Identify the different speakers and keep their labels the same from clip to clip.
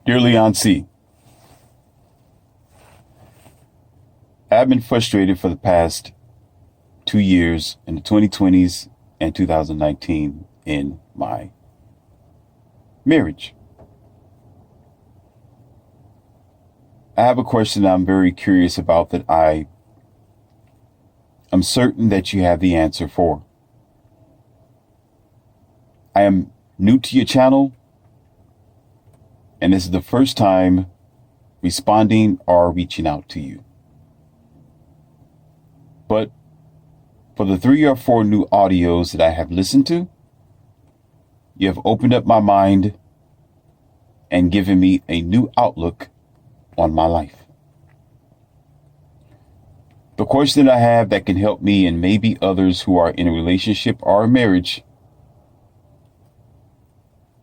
Speaker 1: Dear Leon C., I've been frustrated for the past 2 years in the 2020s and 2019 in my marriage. I have a question I'm very curious about that I'm certain that you have the answer for. I am new to your channel, and this is the first time responding or reaching out to you. But for the 3 or 4 new audios that I have listened to, you have opened up my mind and given me a new outlook on my life. The question I have that can help me and maybe others who are in a relationship or a marriage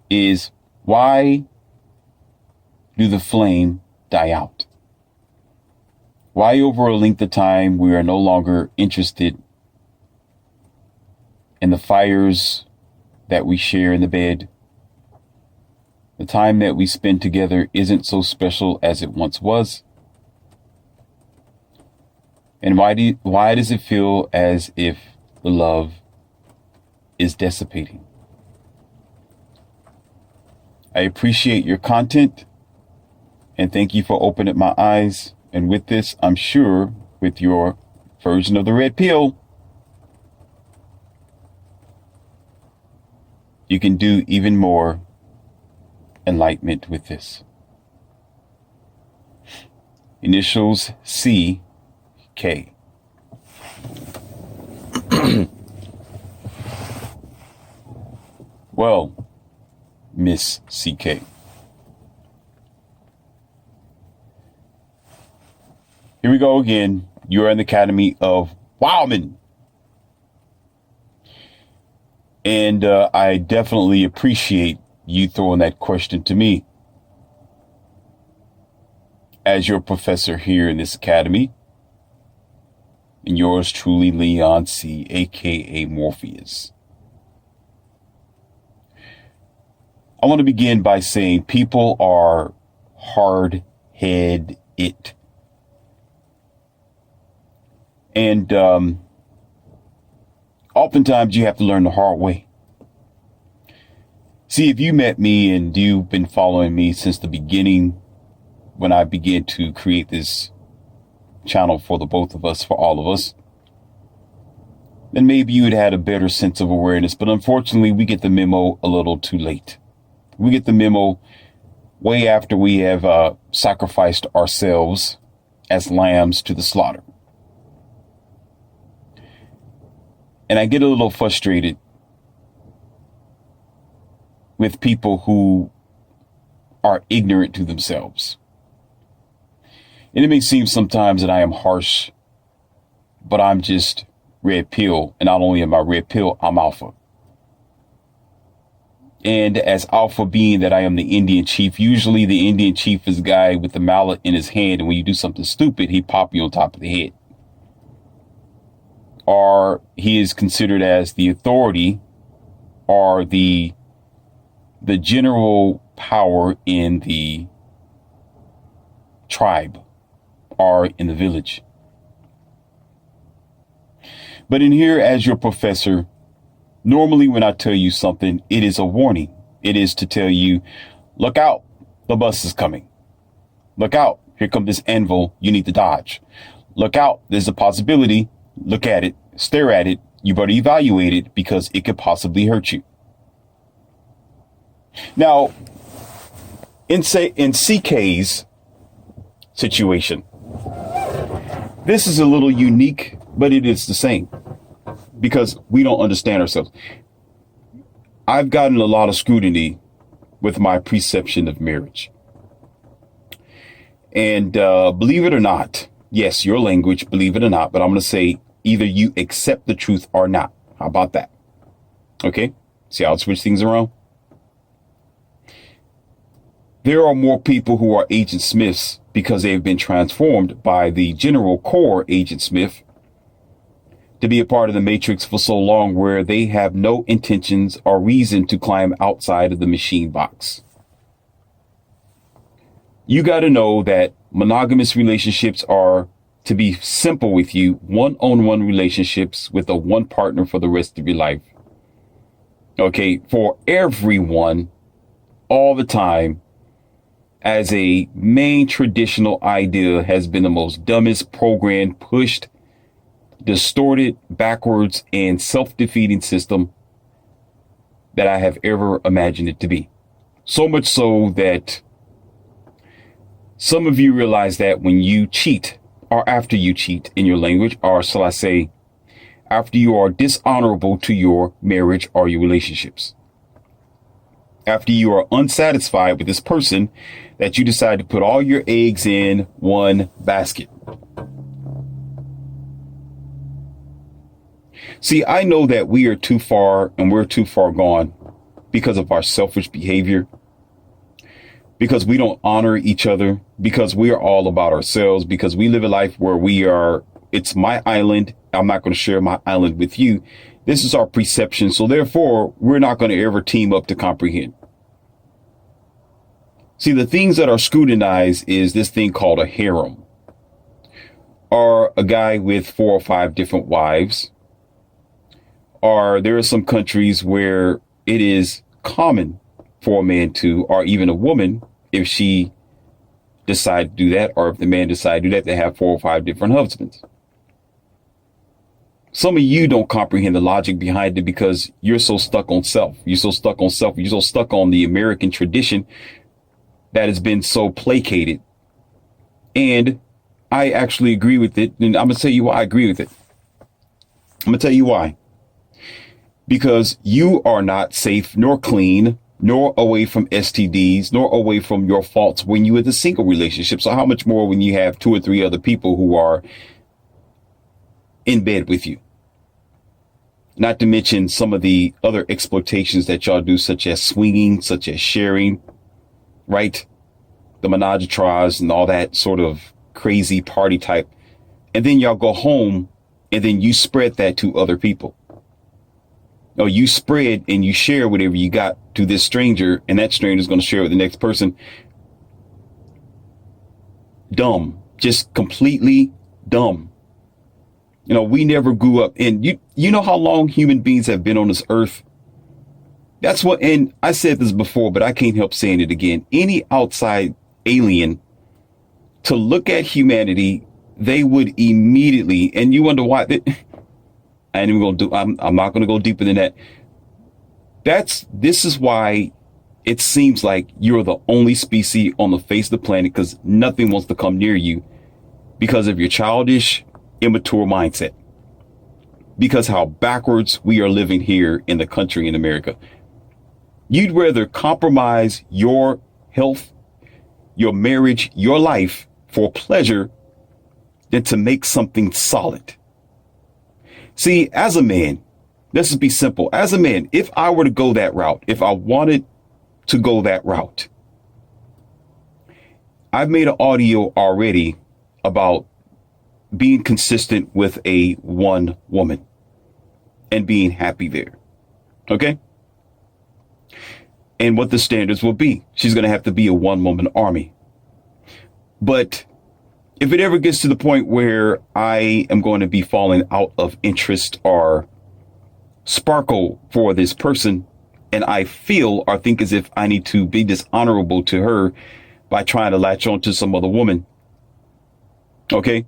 Speaker 1: is, why do the flame die out? Why over a length of time we are no longer interested in the fires that we share in the bed? The time that we spend together isn't so special as it once was. And why does it feel as if the love is dissipating? I appreciate your content and thank you for opening my eyes. And with this, I'm sure with your version of the red pill, you can do even more enlightenment with this. Initials CK. Well, Miss CK. Here we go again. You're in the Academy of Wildman. And I definitely appreciate you throwing that question to me. As your professor here in this academy, and yours truly, Leon C., aka Morpheus. I want to begin by saying people are hard-headed. And oftentimes you have to learn the hard way. See, if you met me and you've been following me since the beginning, when I began to create this channel for the both of us, for all of us, then maybe you'd had a better sense of awareness. But unfortunately, we get the memo a little too late. We get the memo way after we have sacrificed ourselves as lambs to the slaughter. And I get a little frustrated with people who are ignorant to themselves. And it may seem sometimes that I am harsh, but I'm just red pill. And not only am I red pill, I'm alpha. And as alpha being that I am the Indian chief, usually the Indian chief is the guy with the mallet in his hand. And when you do something stupid, he pop you on top of the head. Or he is considered as the authority or the general power in the tribe or in the village. But in here, as your professor, normally when I tell you something, it is a warning. It is to tell you, look out, the bus is coming. Look out, here comes this anvil, you need to dodge. Look out, there's a possibility. Look at it, stare at it, you better evaluate it because it could possibly hurt you. Now, in CK's situation, this is a little unique, but it is the same because we don't understand ourselves. I've gotten a lot of scrutiny with my perception of marriage. And believe it or not, yes, your language, believe it or not, but I'm going to say either you accept the truth or not. How about that? Okay. See how I switch things around? There are more people who are Agent Smiths because they've been transformed by the General Core Agent Smith to be a part of the Matrix for so long where they have no intentions or reason to climb outside of the machine box. You got to know that monogamous relationships are, to be simple with you, one-on-one relationships with a one partner for the rest of your life. Okay, for everyone, all the time, as a main traditional idea has been the most dumbest, programmed, pushed, distorted, backwards, and self-defeating system that I have ever imagined it to be. So much so that some of you realize that when you cheat, or after you cheat in your language, or shall I say, after you are dishonorable to your marriage or your relationships, after you are unsatisfied with this person, that you decide to put all your eggs in one basket. See, I know that we are too far and we're too far gone because of our selfish behavior, because we don't honor each other, because we are all about ourselves, because we live a life where it's my island. I'm not going to share my island with you. This is our perception. So therefore, we're not going to ever team up to comprehend. See, the things that are scrutinized is this thing called a harem, or a guy with 4 or 5 different wives. Or there are some countries where it is common for a man to, or even a woman, if she decide to do that, or if the man decide to do that, they have 4 or 5 different husbands. Some of you don't comprehend the logic behind it because you're so stuck on self. You're so stuck on self. You're so stuck on the American tradition that has been so placated. And I actually agree with it. And I'm going to tell you why I agree with it. I'm going to tell you why. Because you are not safe nor clean, nor away from STDs, nor away from your faults when you are in a single relationship. So how much more when you have 2 or 3 other people who are in bed with you? Not to mention some of the other exploitations that y'all do, such as swinging, such as sharing, right? The menage a trois and all that sort of crazy party type. And then y'all go home and then you spread that to other people. No, you spread and you share whatever you got to this stranger, and that stranger is going to share with the next person. Dumb, just completely dumb. You know, we never grew up, and you know how long human beings have been on this earth. That's what, and I said this before, but I can't help saying it again. Any outside alien to look at humanity, they would immediately, and you wonder why. I ain't even gonna do. I'm not gonna go deeper than that. This is why it seems like you're the only species on the face of the planet, because nothing wants to come near you because of your childish, immature mindset. Because how backwards we are living here in the country in America. You'd rather compromise your health, your marriage, your life for pleasure than to make something solid. See, as a man, let's just be simple. As a man, if I were to go that route, if I wanted to go that route, I've made an audio already about being consistent with a one woman and being happy there. Okay? And what the standards will be. She's going to have to be a one woman army. But if it ever gets to the point where I am going to be falling out of interest or sparkle for this person, and I feel or think as if I need to be dishonorable to her by trying to latch on to some other woman. Okay.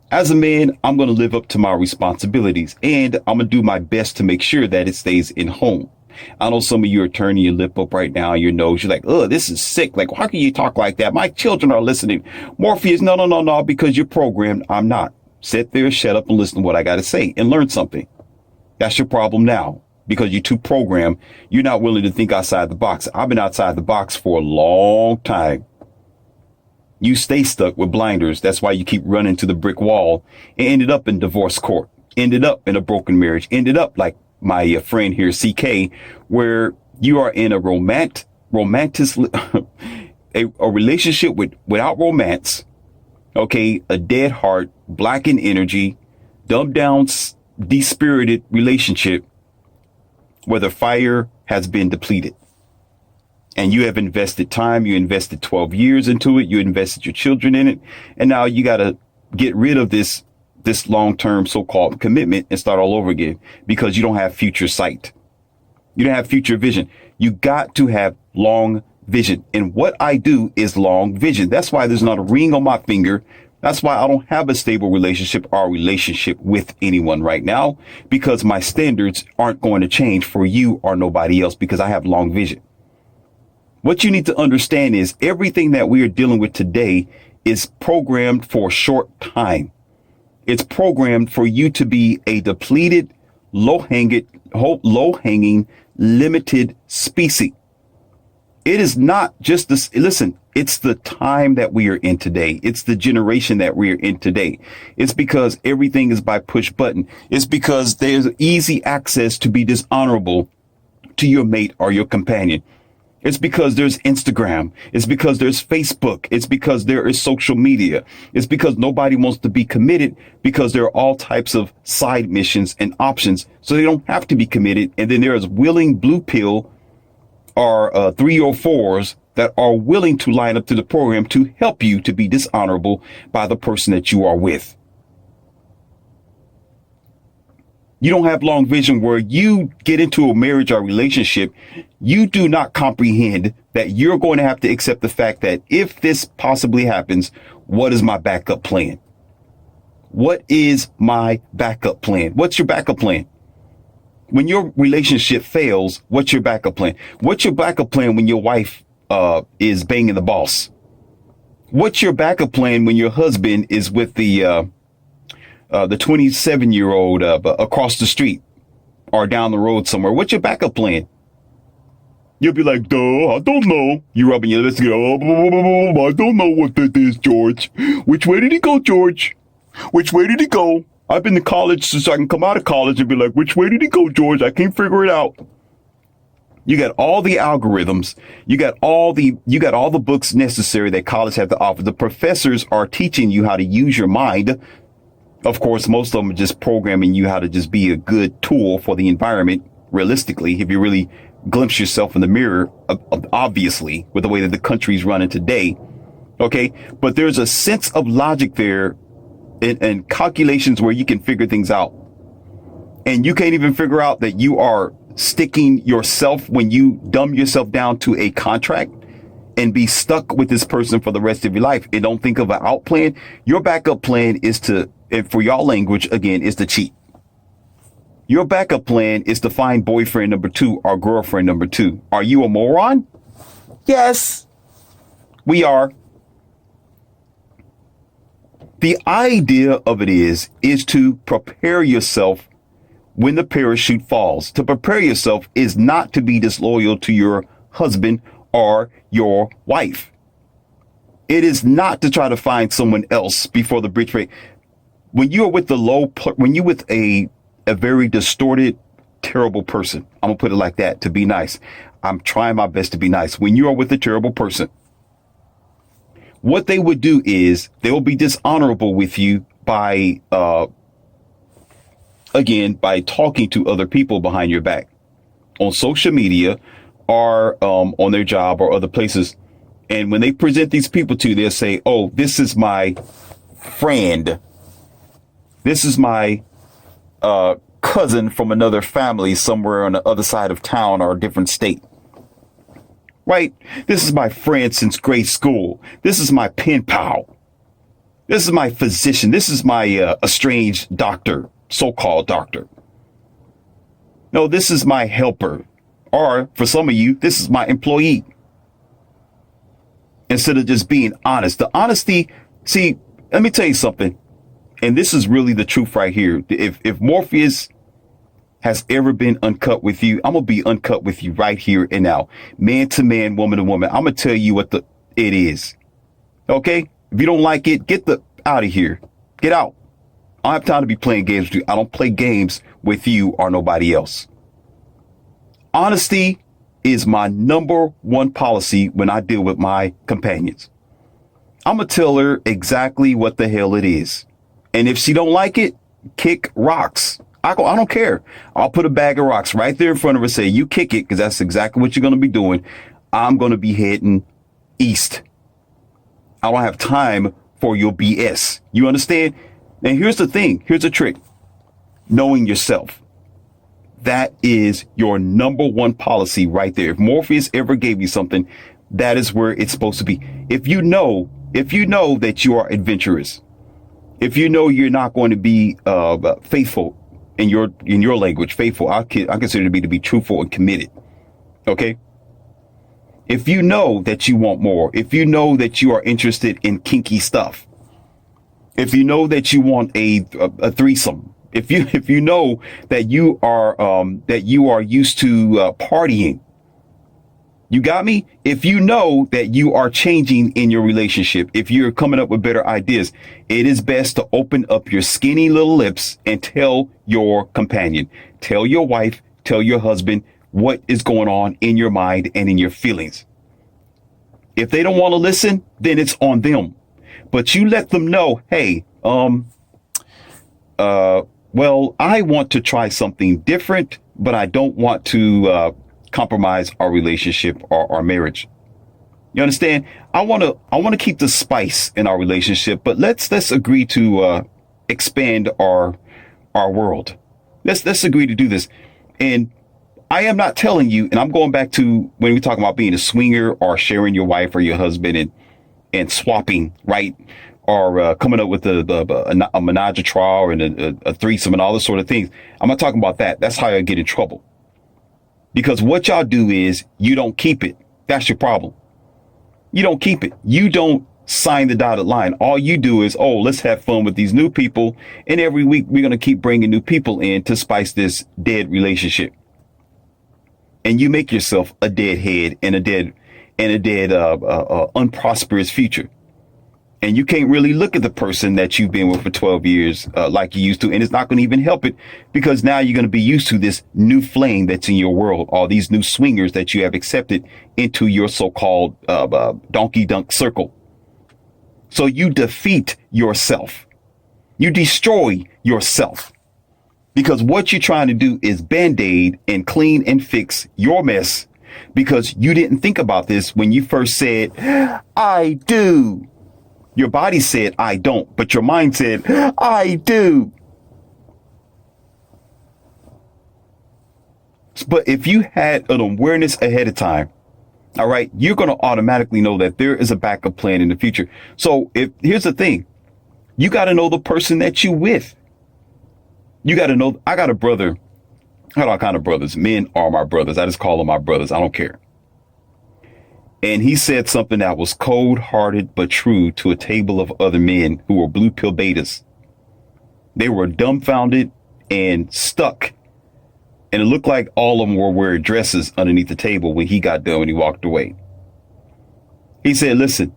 Speaker 1: As a man, I'm going to live up to my responsibilities, and I'm going to do my best to make sure that it stays in home. I know some of you are turning your lip up right now, your nose. You're like, oh, this is sick. Like, how can you talk like that? My children are listening. Morpheus, no, because you're programmed. I'm not. Sit there, shut up, and listen to what I got to say and learn something. That's your problem now, because you're too programmed. You're not willing to think outside the box. I've been outside the box for a long time. You stay stuck with blinders. That's why you keep running to the brick wall and ended up in divorce court, ended up in a broken marriage, ended up like my friend here, CK, where you are in a a relationship without romance. Okay. A dead heart, blackened energy, dumbed down, dispirited relationship where the fire has been depleted. and you have invested time, you invested 12 years into it, you invested your children in it, and now you got to get rid of this long-term so-called commitment and start all over again because you don't have future sight. You don't have future vision. You got to have long vision. And what I do is long vision. That's why there's not a ring on my finger. That's why I don't have a stable relationship or relationship with anyone right now, because my standards aren't going to change for you or nobody else because I have long vision. What you need to understand is everything that we are dealing with today is programmed for a short time. It's programmed for you to be a depleted, low-hanging, limited species. It is not just this. Listen, it's the time that we are in today. It's the generation that we are in today. It's because everything is by push button. It's because there's easy access to be dishonorable to your mate or your companion. It's because there's Instagram. It's because there's Facebook. It's because there is social media. It's because nobody wants to be committed because there are all types of side missions and options. So they don't have to be committed. And then there's willing blue pill or 304s that are willing to line up to the program to help you to be dishonorable by the person that you are with. You don't have long vision where you get into a marriage or relationship. You do not comprehend that you're going to have to accept the fact that if this possibly happens, what is my backup plan? What is my backup plan? What's your backup plan? When your relationship fails, what's your backup plan? What's your backup plan when your wife is banging the boss? What's your backup plan when your husband is with the 27-year-old across the street or down the road somewhere? What's your backup plan? You'll be like, duh, I don't know. You rubbing your lips and go, oh, I don't know what that is, George. Which way did he go, George? Which way did he go? I've been to college so I can come out of college and be like, which way did he go, George? I can't figure it out. You got all the algorithms. You got all the books necessary that college have to offer. The professors are teaching you how to use your mind. Of course, most of them are just programming you how to just be a good tool for the environment. Realistically, if you really glimpse yourself in the mirror, obviously, with the way that the country's running today. Okay. But there's a sense of logic there and calculations where you can figure things out. And you can't even figure out that you are sticking yourself when you dumb yourself down to a contract and be stuck with this person for the rest of your life and don't think of an out plan. Your backup plan is to, for y'all language, again, is to cheat. Your backup plan is to find boyfriend number 2 or girlfriend number 2. Are you a moron? Yes, we are. The idea of it is to prepare yourself when the parachute falls. To prepare yourself is not to be disloyal to your husband or your wife. It is not to try to find someone else before the bridge break. When you're with when you're with a very distorted, terrible person, I'm gonna put it like that to be nice. I'm trying my best to be nice. When you are with a terrible person, what they would do is they will be dishonorable with you by, again, by talking to other people behind your back on social media or on their job or other places. And when they present these people to you, they'll say, oh, this is my friend. This is my cousin from another family somewhere on the other side of town or a different state. Right? This is my friend since grade school. This is my pen pal. This is my physician. This is my estranged doctor, so-called doctor. No, this is my helper. Or for some of you, this is my employee. Instead of just being honest. The honesty, see, let me tell you something. And this is really the truth right here. If Morpheus has ever been uncut with you, I'm going to be uncut with you right here and now. Man to man, woman to woman. I'm going to tell you what it is. Okay? If you don't like it, get out of here. Get out. I don't have time to be playing games with you. I don't play games with you or nobody else. Honesty is my number one policy when I deal with my companions. I'm going to tell her exactly what the hell it is. And if she don't like it, kick rocks. I don't care. I'll put a bag of rocks right there in front of her, say, you kick it, because that's exactly what you're going to be doing. I'm going to be heading east. I don't have time for your BS. You understand? And here's the thing. Here's a trick. Knowing yourself. That is your number one policy right there. If Morpheus ever gave you something, that is where it's supposed to be. If you know that you are adventurous, if you know you're not going to be faithful in your language, faithful, I consider to be truthful and committed. Okay. If you know that you want more, if you know that you are interested in kinky stuff, if you know that you want a threesome, if you know that you are used to partying, you got me? If you know that you are changing in your relationship, if you're coming up with better ideas, it is best to open up your skinny little lips and tell your companion, tell your wife, tell your husband what is going on in your mind and in your feelings. If they don't want to listen, then it's on them. But you let them know, hey, well, I want to try something different, but I don't want to compromise our relationship or our marriage. You understand? I want to keep the spice in our relationship, but let's agree to expand our world. Let's agree to do this. And I am not telling you, and I'm going back to when we talk about being a swinger or sharing your wife or your husband and swapping, right? Or coming up with a menage a trois and a threesome and all this sort of things. I'm not talking about that. That's how I get in trouble. Because what y'all do is you don't keep it. That's your problem. You don't keep it. You don't sign the dotted line. All you do is, oh, let's have fun with these new people. And every week we're going to keep bringing new people in to spice this dead relationship. And you make yourself a deadhead and a dead unprosperous future. And you can't really look at the person that you've been with for 12 years like you used to. And it's not going to even help it because now you're going to be used to this new flame that's in your world, all these new swingers that you have accepted into your so-called donkey dunk circle. So you defeat yourself. You destroy yourself. Because what you're trying to do is band-aid and clean and fix your mess because you didn't think about this when you first said, I do. Your body said, I don't, but your mind said, I do. But if you had an awareness ahead of time, all right, you're going to automatically know that there is a backup plan in the future. So here's the thing, you got to know the person that you with. You got to know, I got a brother. I got all kind of brothers. Men are my brothers. I just call them my brothers. I don't care. And he said something that was cold hearted, but true to a table of other men who were blue pill betas. They were dumbfounded and stuck. And it looked like all of them were wearing dresses underneath the table when he got done, when he walked away. He said, listen,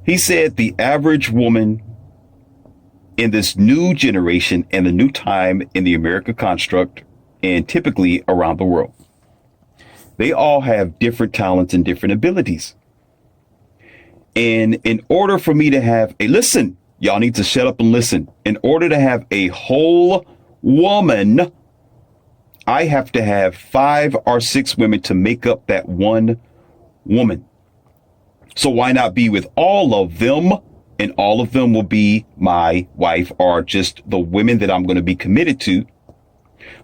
Speaker 1: he said the average woman in this new generation and the new time in the American construct and typically around the world, they all have different talents and different abilities. And in order for me to have listen, y'all need to shut up and listen. In order to have a whole woman, I have to have 5 or 6 women to make up that one woman. So why not be with all of them? And all of them will be my wife or just the women that I'm going to be committed to.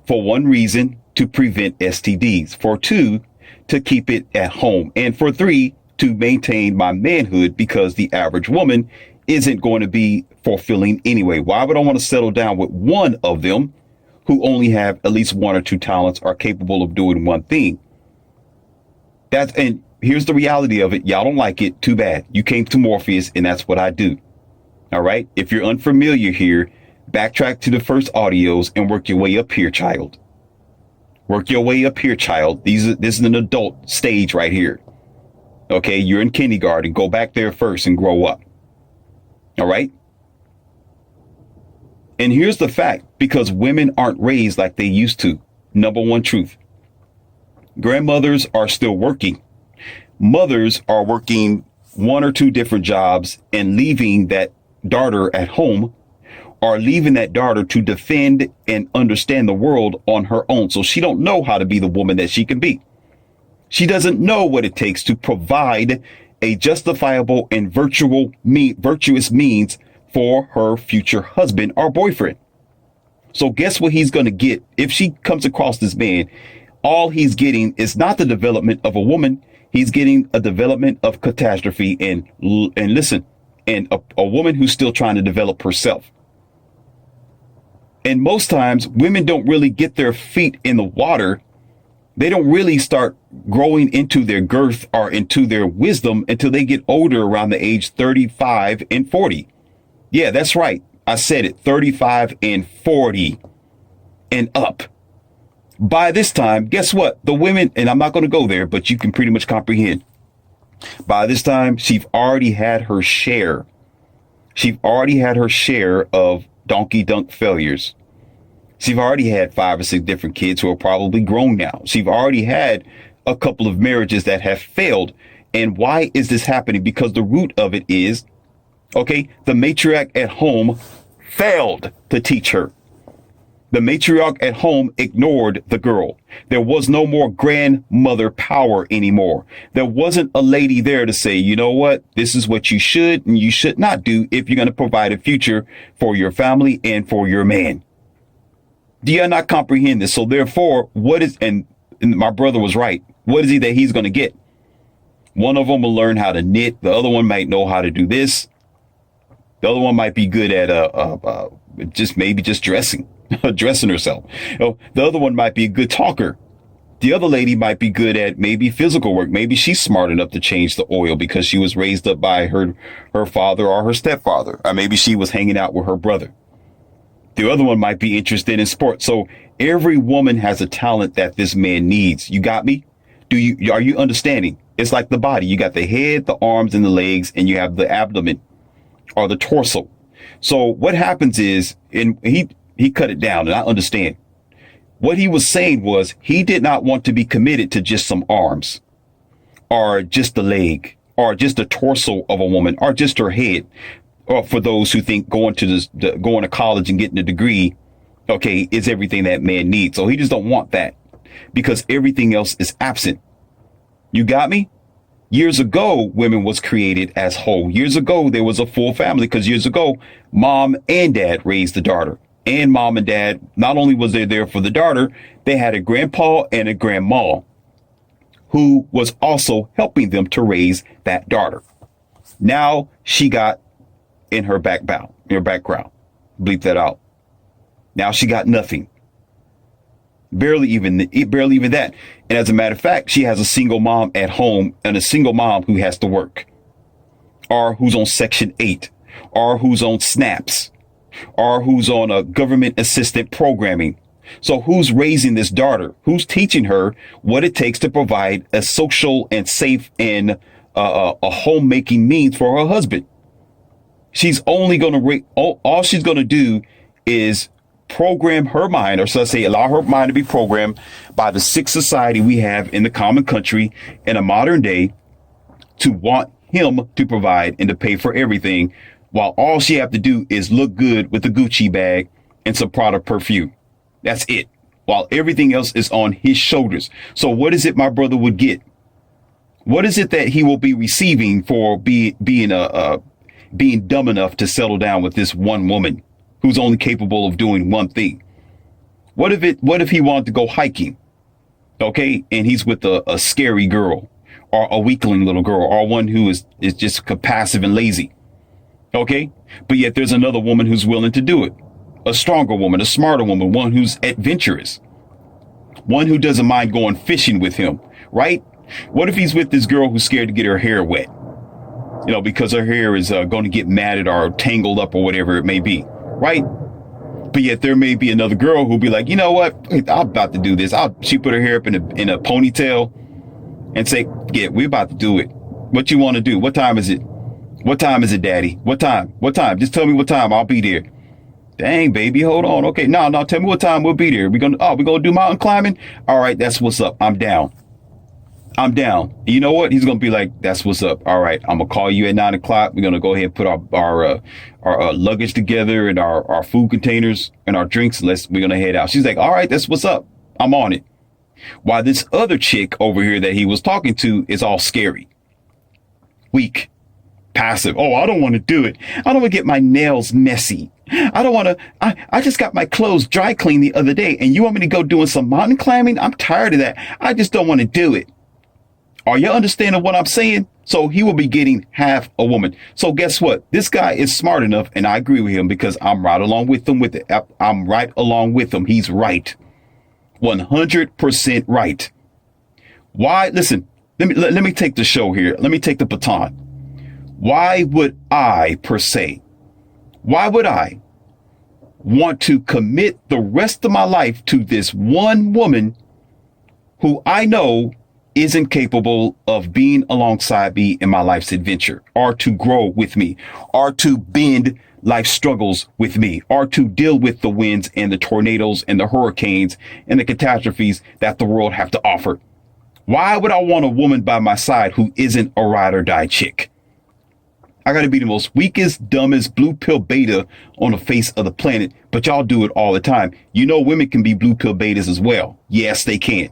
Speaker 1: For one reason, to prevent STDs. For 2, to keep it at home. And for 3, to maintain my manhood because the average woman isn't going to be fulfilling anyway. Why would I want to settle down with one of them who only have at least 1 or 2 talents, are capable of doing one thing? And here's the reality of it. Y'all don't like it. Too bad. You came to Morpheus and that's what I do. All right. If you're unfamiliar here, backtrack to the first audios and work your way up here, child. Work your way up here, child. This is an adult stage right here. OK, you're in kindergarten. Go back there first and grow up. All right. And here's the fact, because women aren't raised like they used to. Number one truth. Grandmothers are still working. Mothers are working 1 or 2 different jobs and leaving that daughter at home, or leaving that daughter to defend and understand the world on her own. So she don't know how to be the woman that she can be. She doesn't know what it takes to provide a justifiable and virtuous means for her future husband or boyfriend. So guess what he's going to get if she comes across this man? All he's getting is not the development of a woman. He's getting a development of catastrophe and listen, and a woman who's still trying to develop herself. And most times women don't really get their feet in the water. They don't really start growing into their girth or into their wisdom until they get older, around the age 35 and 40. Yeah, that's right. I said it, 35 and 40 and up. By this time, guess what? The women, and I'm not going to go there, but you can pretty much comprehend. By this time, she's already had her share. She's already had her share of donkey dunk failures. She's already had 5 or 6 different kids who are probably grown now. She's already had a couple of marriages that have failed. And why is this happening? Because the root of it is, okay, the matriarch at home failed to teach her. The matriarch at home ignored the girl. There was no more grandmother power anymore. There wasn't a lady there to say, you know what, this is what you should and you should not do if you're going to provide a future for your family and for your man. Do you not comprehend this? So therefore, and my brother was right. What is he that he's going to get? One of them will learn how to knit. The other one might know how to do this. The other one might be good at just dressing. Dressing herself. The other one might be a good talker. The other lady might be good at maybe physical work. Maybe she's smart enough to change the oil because she was raised up by her father or her stepfather. Or maybe she was hanging out with her brother. The other one might be interested in sports. So every woman has a talent that this man needs. You got me? Are you understanding? It's like the body. You got the head, the arms, and the legs, and you have the abdomen or the torso. So what happens is, and he cut it down, and I understand. What he was saying was he did not want to be committed to just some arms or just the leg or just the torso of a woman or just her head. Or for those who think going to college and getting a degree, okay, is everything that man needs. So he just don't want that because everything else is absent. You got me? Years ago, women was created as whole. Years ago, there was a full family because years ago, mom and dad raised the daughter. And mom and dad, not only was they there for the daughter, they had a grandpa and a grandma who was also helping them to raise that daughter. Now she got in her background. Bleep that out. Now she got nothing. Barely even that. And as a matter of fact, she has a single mom at home and a single mom who has to work or who's on Section 8 or who's on SNAPs or who's on a government assisted programming. So who's raising this daughter? Who's teaching her what it takes to provide a social and safe and a homemaking means for her husband? She's only going to all she's going to do is program her mind, or so I say, allow her mind to be programmed by the sick society we have in the common country in a modern day to want him to provide and to pay for everything, while all she have to do is look good with a Gucci bag and some Prada perfume. That's it. While everything else is on his shoulders. So what is it my brother would get? What is it that he will be receiving for being dumb enough to settle down with this one woman who's only capable of doing one thing? What if he wanted to go hiking? Okay. And he's with a scary girl or a weakling little girl or one who is just passive and lazy. Okay. But yet there's another woman who's willing to do it. A stronger woman, a smarter woman, one who's adventurous, one who doesn't mind going fishing with him. Right. What if he's with this girl who's scared to get her hair wet? Because her hair is going to get matted or tangled up or whatever it may be. Right. But yet there may be another girl who'll be like, you know what? I'm about to do this. She put her hair up in a ponytail and say, yeah, we're about to do it. What you want to do? What time is it? What time is it, daddy? What time? Just tell me what time. I'll be there. Dang, baby. Hold on. Okay. No, tell me what time we'll be there. We're going to do mountain climbing. All right. That's what's up. I'm down. You know what? He's going to be like, that's what's up. All right. I'm going to call you at 9:00. We're going to go ahead and put our luggage together and our food containers and our drinks. We're going to head out. She's like, all right, that's what's up. I'm on it. While this other chick over here that he was talking to is all scary, weak, passive. Oh, I don't want to do it. I don't want to get my nails messy. I don't want to. I just got my clothes dry cleaned the other day, and you want me to go doing some mountain climbing? I'm tired of that. I just don't want to do it. Are you understanding what I'm saying? So he will be getting half a woman. So guess what? This guy is smart enough, and I agree with him because I'm right along with him with it. I'm right along with him. He's right. 100% right. Why? Listen, let me take the show here. Let me take the baton. Why would I, per se, why would I want to commit the rest of my life to this one woman who I know isn't capable of being alongside me in my life's adventure, or to grow with me, or to bend life struggles with me, or to deal with the winds and the tornadoes and the hurricanes and the catastrophes that the world have to offer? Why would I want a woman by my side who isn't a ride or die chick? I got to be the most weakest, dumbest blue pill beta on the face of the planet, but y'all do it all the time. You know, women can be blue pill betas as well. Yes, they can.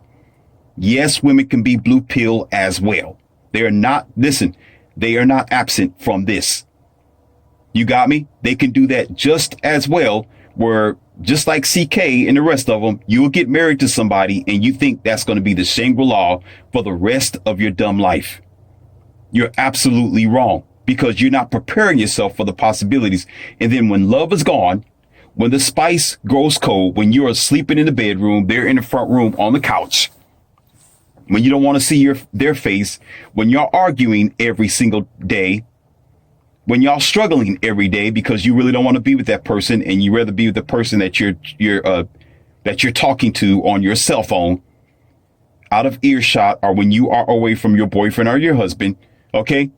Speaker 1: Yes, women can be blue pill as well. They are not, listen, they are not absent from this. You got me? They can do that just as well, where just like CK and the rest of them, you will get married to somebody and you think that's going to be the Shangri-La for the rest of your dumb life. You're absolutely wrong, because you're not preparing yourself for the possibilities. And then when love is gone, when the spice grows cold, when you're sleeping in the bedroom, they're in the front room on the couch, when you don't want to see their face, when you're arguing every single day, when y'all struggling every day because you really don't want to be with that person and you rather be with the person that you're talking to on your cell phone, out of earshot, or when you are away from your boyfriend or your husband, okay?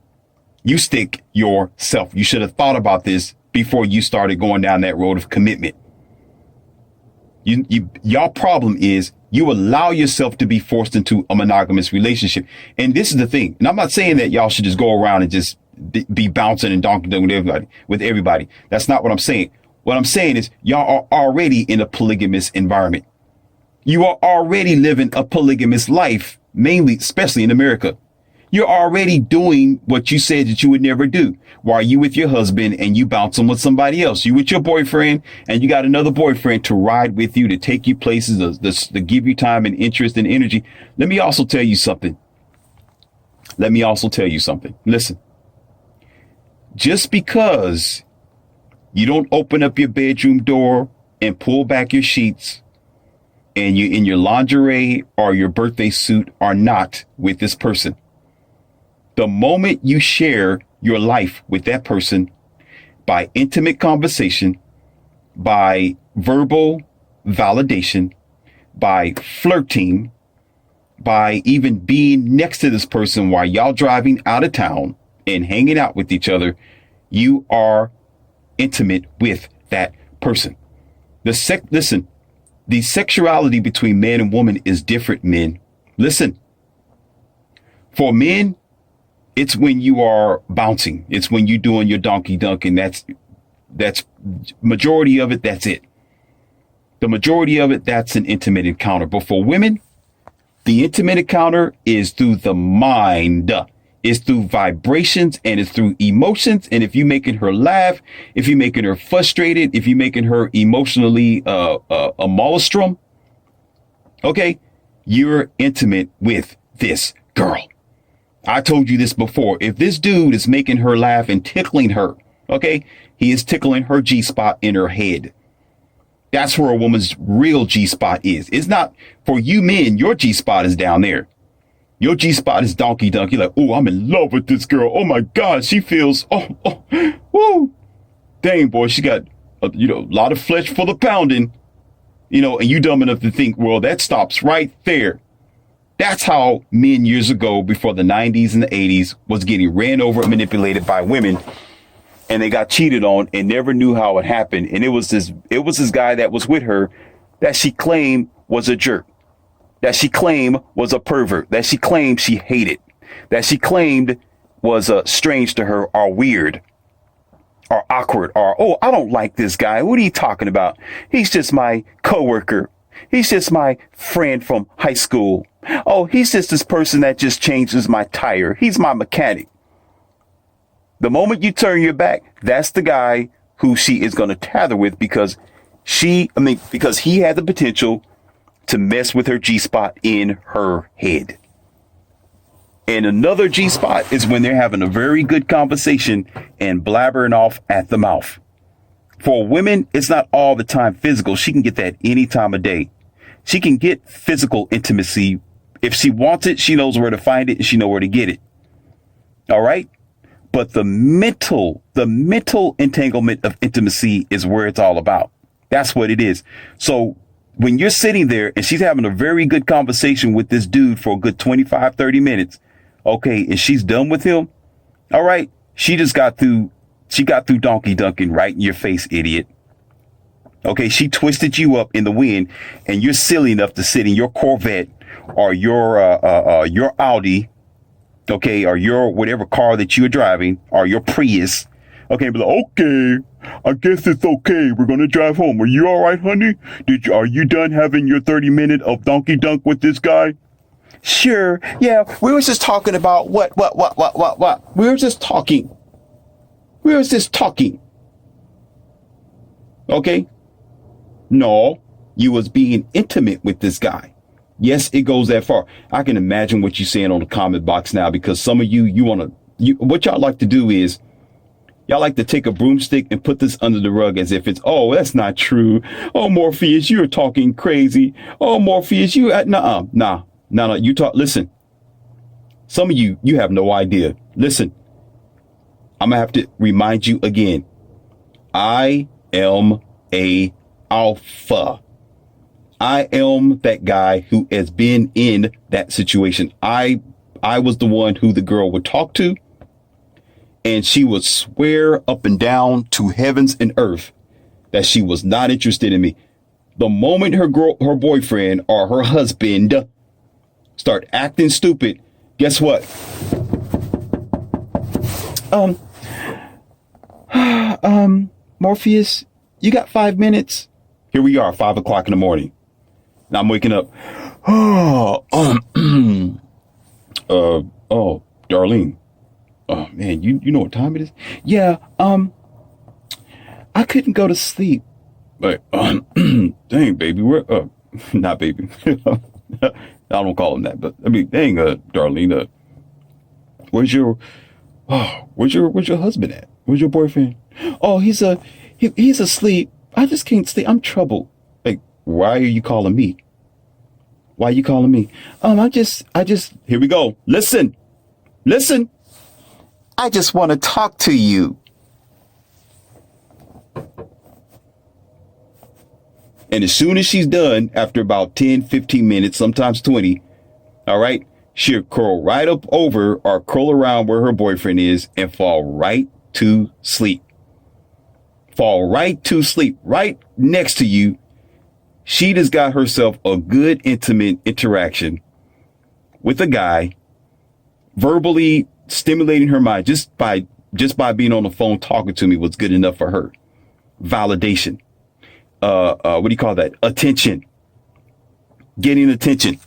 Speaker 1: You stick yourself. You should have thought about this before you started going down that road of commitment. Y'all problem is you allow yourself to be forced into a monogamous relationship. And this is the thing. And I'm not saying that y'all should just go around and just be bouncing and donking with everybody. That's not what I'm saying. What I'm saying is y'all are already in a polygamous environment. You are already living a polygamous life, mainly, especially in America. You're already doing what you said that you would never do. While you with your husband and you bouncing with somebody else, you with your boyfriend and you got another boyfriend to ride with you, to take you places, to give you time and interest and energy. Let me also tell you something. Listen, just because you don't open up your bedroom door and pull back your sheets and you in your lingerie or your birthday suit are not with this person. The moment you share your life with that person by intimate conversation, by verbal validation, by flirting, by even being next to this person while y'all driving out of town and hanging out with each other, you are intimate with that person. Listen, the sexuality between man and woman is different, men. Listen, for men, it's when you are bouncing. It's when you're doing your donkey dunk, and that's majority of it. That's it. The majority of it, that's an intimate encounter. But for women, the intimate encounter is through the mind. It's through vibrations and it's through emotions. And if you're making her laugh, if you're making her frustrated, if you're making her emotionally a molestrum, okay, you're intimate with this girl. I told you this before. If this dude is making her laugh and tickling her, okay, he is tickling her G-spot in her head. That's where a woman's real G-spot is. It's not for you men. Your G-spot is down there. Your G-spot is donkey dunk. You're like, oh, I'm in love with this girl. Oh my God, she feels, woo. Dang, boy, she got, a lot of flesh for the pounding, and you dumb enough to think, well, that stops right there. That's how men years ago, before the 90s and the 80s, was getting ran over and manipulated by women. And they got cheated on and never knew how it happened. And it was this guy that was with her that she claimed was a jerk, that she claimed was a pervert, that she claimed she hated, that she claimed was strange to her or weird or awkward or, oh, I don't like this guy. What are you talking about? He's just my coworker. he's just my friend from high school. Oh, he's just this person that just changes my tire. He's my mechanic. The moment you turn your back, that's the guy who she is going to tether with because because he had the potential to mess with her G-spot in her head. And another G-spot is when they're having a very good conversation and blabbering off at the mouth. For women, it's not all the time physical. She can get that any time of day. She can get physical intimacy. If she wants it, she knows where to find it and she knows where to get it. All right. But the mental entanglement of intimacy is where it's all about. That's what it is. So when you're sitting there and she's having a very good conversation with this dude for a good 25, 30 minutes. Okay. And she's done with him. All right. She got through donkey dunking right in your face, idiot. Okay. She twisted you up in the wind and you're silly enough to sit in your Corvette or your Audi. Okay. Or your whatever car that you're driving or your Prius. Okay. Be like, okay, I guess it's okay. We're going to drive home. Are you all right, honey? Are you done having your 30-minute of donkey dunk with this guy? Sure. Yeah. We were just talking about what? We were just talking. Okay. No, you was being intimate with this guy. Yes, it goes that far. I can imagine what you're saying on the comment box now, because some of what y'all like to do is y'all like to take a broomstick and put this under the rug as if it's, oh, that's not true. Oh, Morpheus, you're talking crazy. Oh, Morpheus, nah. You talk. Listen, some of you have no idea. Listen, I'm going to have to remind you again. I am a alpha. I am that guy who has been in that situation. I was the one who the girl would talk to, and she would swear up and down to heavens and earth that she was not interested in me. The moment her boyfriend or her husband start acting stupid, guess what? Morpheus, you got 5 minutes? Here we are, 5 o'clock in the morning. Now I'm waking up. Darlene. Oh man, you know what time it is? Yeah, I couldn't go to sleep. But dang, baby, not baby. I don't call him that, but I mean, dang, Darlene, where's your husband at? Where's your boyfriend? Oh, he's asleep. I just can't sleep. I'm troubled. Like, why are you calling me? Why are you calling me? I just, here we go. Listen. I just want to talk to you. And as soon as she's done, after about 10, 15 minutes, sometimes 20, all right, she'll curl right up over or curl around where her boyfriend is and fall right to sleep. Fall right to sleep, right next to you. She just got herself a good intimate interaction with a guy, verbally stimulating her mind just by being on the phone talking to me was good enough for her. Validation. What do you call that? Attention. Getting attention.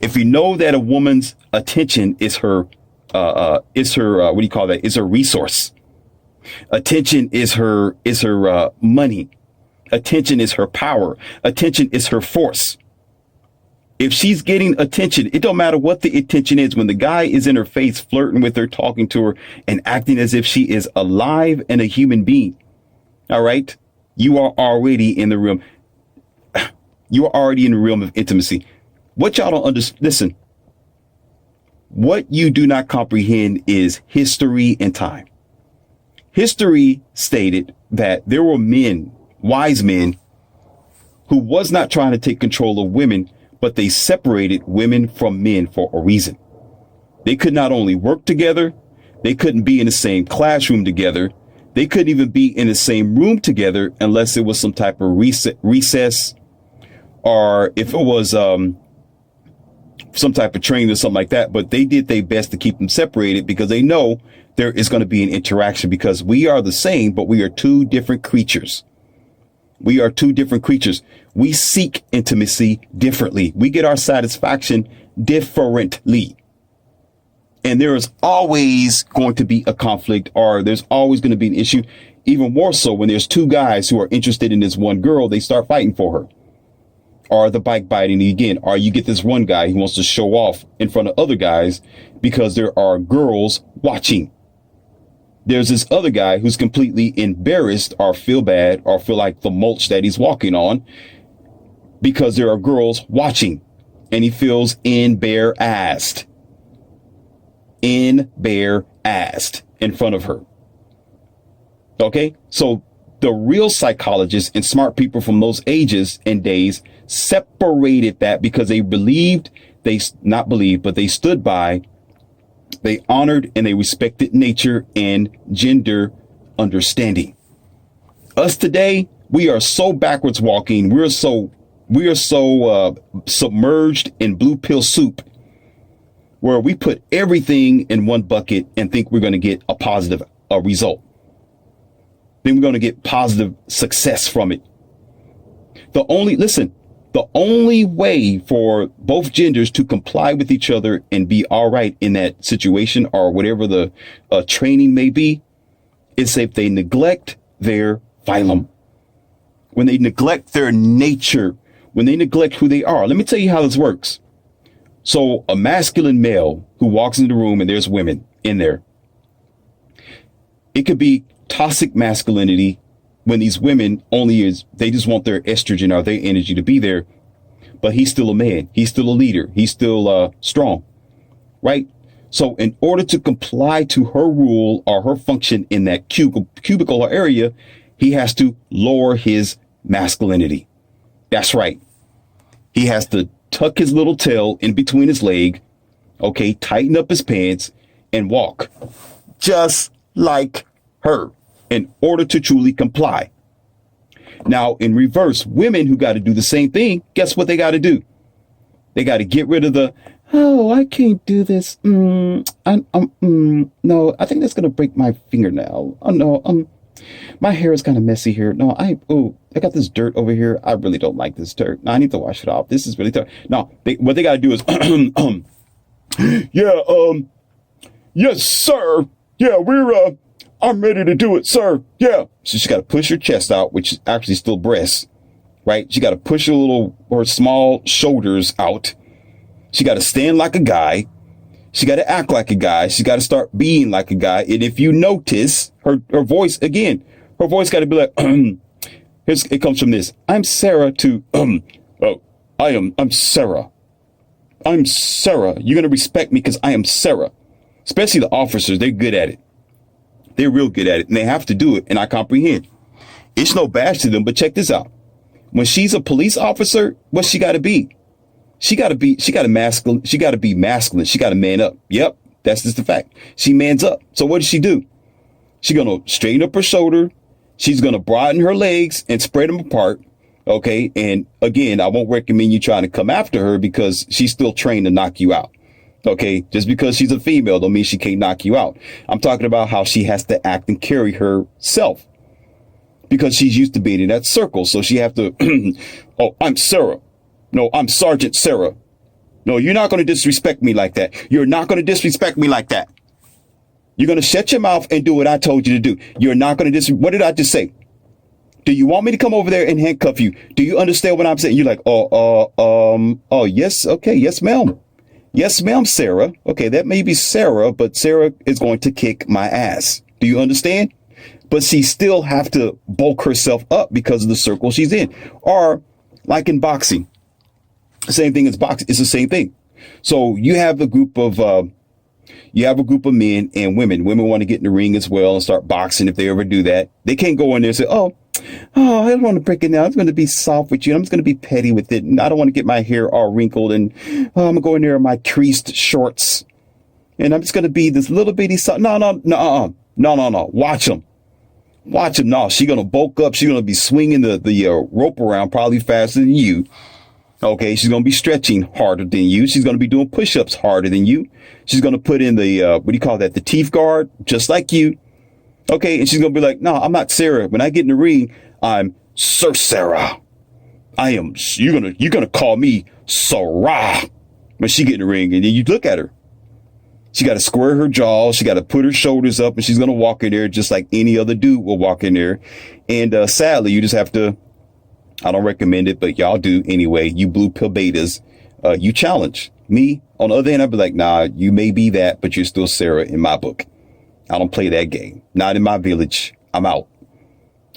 Speaker 1: If you know that a woman's attention is her what do you call that? Is her resource. Attention is her money. Attention is her power. Attention is her force. If she's getting attention, it don't matter what the attention is. When the guy is in her face, flirting with her, talking to her, and acting as if she is alive and a human being. All right. You are already in the realm. You are already in the realm of intimacy. What y'all don't understand. Listen, what you do not comprehend is history and time. History stated that there were men, wise men, who was not trying to take control of women, but they separated women from men for a reason. They could not only work together, they couldn't be in the same classroom together. They couldn't even be in the same room together unless it was some type of recess, or if it was some type of training or something like that. But they did their best to keep them separated because they know there is going to be an interaction, because we are the same, but we are two different creatures. We are two different creatures. We seek intimacy differently. We get our satisfaction differently. And there is always going to be a conflict, or there's always going to be an issue. Even more so when there's two guys who are interested in this one girl, they start fighting for her. Or the bike biting again. Or you get this one guy who wants to show off in front of other guys because there are girls watching. There's this other guy who's completely embarrassed or feel bad or feel like the mulch that he's walking on because there are girls watching, and he feels embarrassed in front of her. Okay, so the real psychologists and smart people from those ages and days separated that because they they stood by, they honored and they respected nature and gender understanding. Us today, we are so backwards walking. We are so submerged in blue pill soup, where we put everything in one bucket and think we're going to get a positive result. Then we're going to get positive success from it. The only way for both genders to comply with each other and be all right in that situation or whatever the training may be is if they neglect their phylum. When they neglect their nature, when they neglect who they are. Let me tell you how this works. So a masculine male who walks into the room and there's women in there. It could be toxic masculinity when these women they just want their estrogen or their energy to be there. But he's still a man. He's still a leader. He's still strong. Right. So in order to comply to her rule or her function in that cubicle or area, he has to lower his masculinity. That's right. He has to tuck his little tail in between his leg. OK, tighten up his pants and walk just like her in order to truly comply. Now, in reverse, women who got to do the same thing, guess what they got to do? They got to get rid of I can't do this. No, I think that's going to break my fingernail. Oh, no, my hair is kind of messy here. No, I got this dirt over here. I really don't like this dirt. No, I need to wash it off. This is really dirt. No, what they got to do is, yes, sir. Yeah, I'm ready to do it, sir. Yeah. So she got to push her chest out, which is actually still breasts, right? She got to push her small shoulders out. She got to stand like a guy. She got to act like a guy. She got to start being like a guy. And if you notice her voice again, her voice got to be like, it comes from this. I'm Sarah to, I'm Sarah. I'm Sarah. You're going to respect me because I am Sarah. Especially the officers. They're good at it. They're real good at it, and they have to do it. And I comprehend. It's no bash to them, but check this out. When she's a police officer, what she got to be? She got to be masculine. She got to be masculine. She got to man up. Yep. That's just the fact. She mans up. So what does she do? She's going to straighten up her shoulder. She's going to broaden her legs and spread them apart. OK. And again, I won't recommend you trying to come after her because she's still trained to knock you out. OK, just because she's a female don't mean she can't knock you out. I'm talking about how she has to act and carry herself because she's used to being in that circle. So she have to. Oh, I'm Sarah. No, I'm Sergeant Sarah. No, you're not going to disrespect me like that. You're not going to disrespect me like that. You're going to shut your mouth and do what I told you to do. You're not going to what did I just say? Do you want me to come over there and handcuff you? Do you understand what I'm saying? You're like, yes. OK, yes, ma'am. Yes, ma'am, Sarah. OK, that may be Sarah, but Sarah is going to kick my ass. Do you understand? But she still have to bulk herself up because of the circle she's in. Or like in boxing, the same thing as boxing. It's the same thing. So you have a group of men and women. Women want to get in the ring as well and start boxing if they ever do that. They can't go in there and say, oh, I don't want to break it now. I'm going to be soft with you. I'm just going to be petty with it. And I don't want to get my hair all wrinkled. And I'm going to go in there in my creased shorts. And I'm just going to be this little bitty soft. No. Watch them. No, she's going to bulk up. She's going to be swinging the rope around probably faster than you. Okay, she's going to be stretching harder than you. She's going to be doing push-ups harder than you. She's going to put in the teeth guard, just like you. Okay, and she's going to be like, no, I'm not Sarah. When I get in the ring, I'm Sir Sarah, you're gonna call me Sarah when she get in the ring. And then you look at her. She got to square her jaw. She got to put her shoulders up, and she's going to walk in there just like any other dude will walk in there. And sadly, you just have to, I don't recommend it, but y'all do anyway. You blue pill betas, you challenge me. On the other hand, I'd be like, nah, you may be that, but you're still Sarah in my book. I don't play that game. Not in my village. I'm out.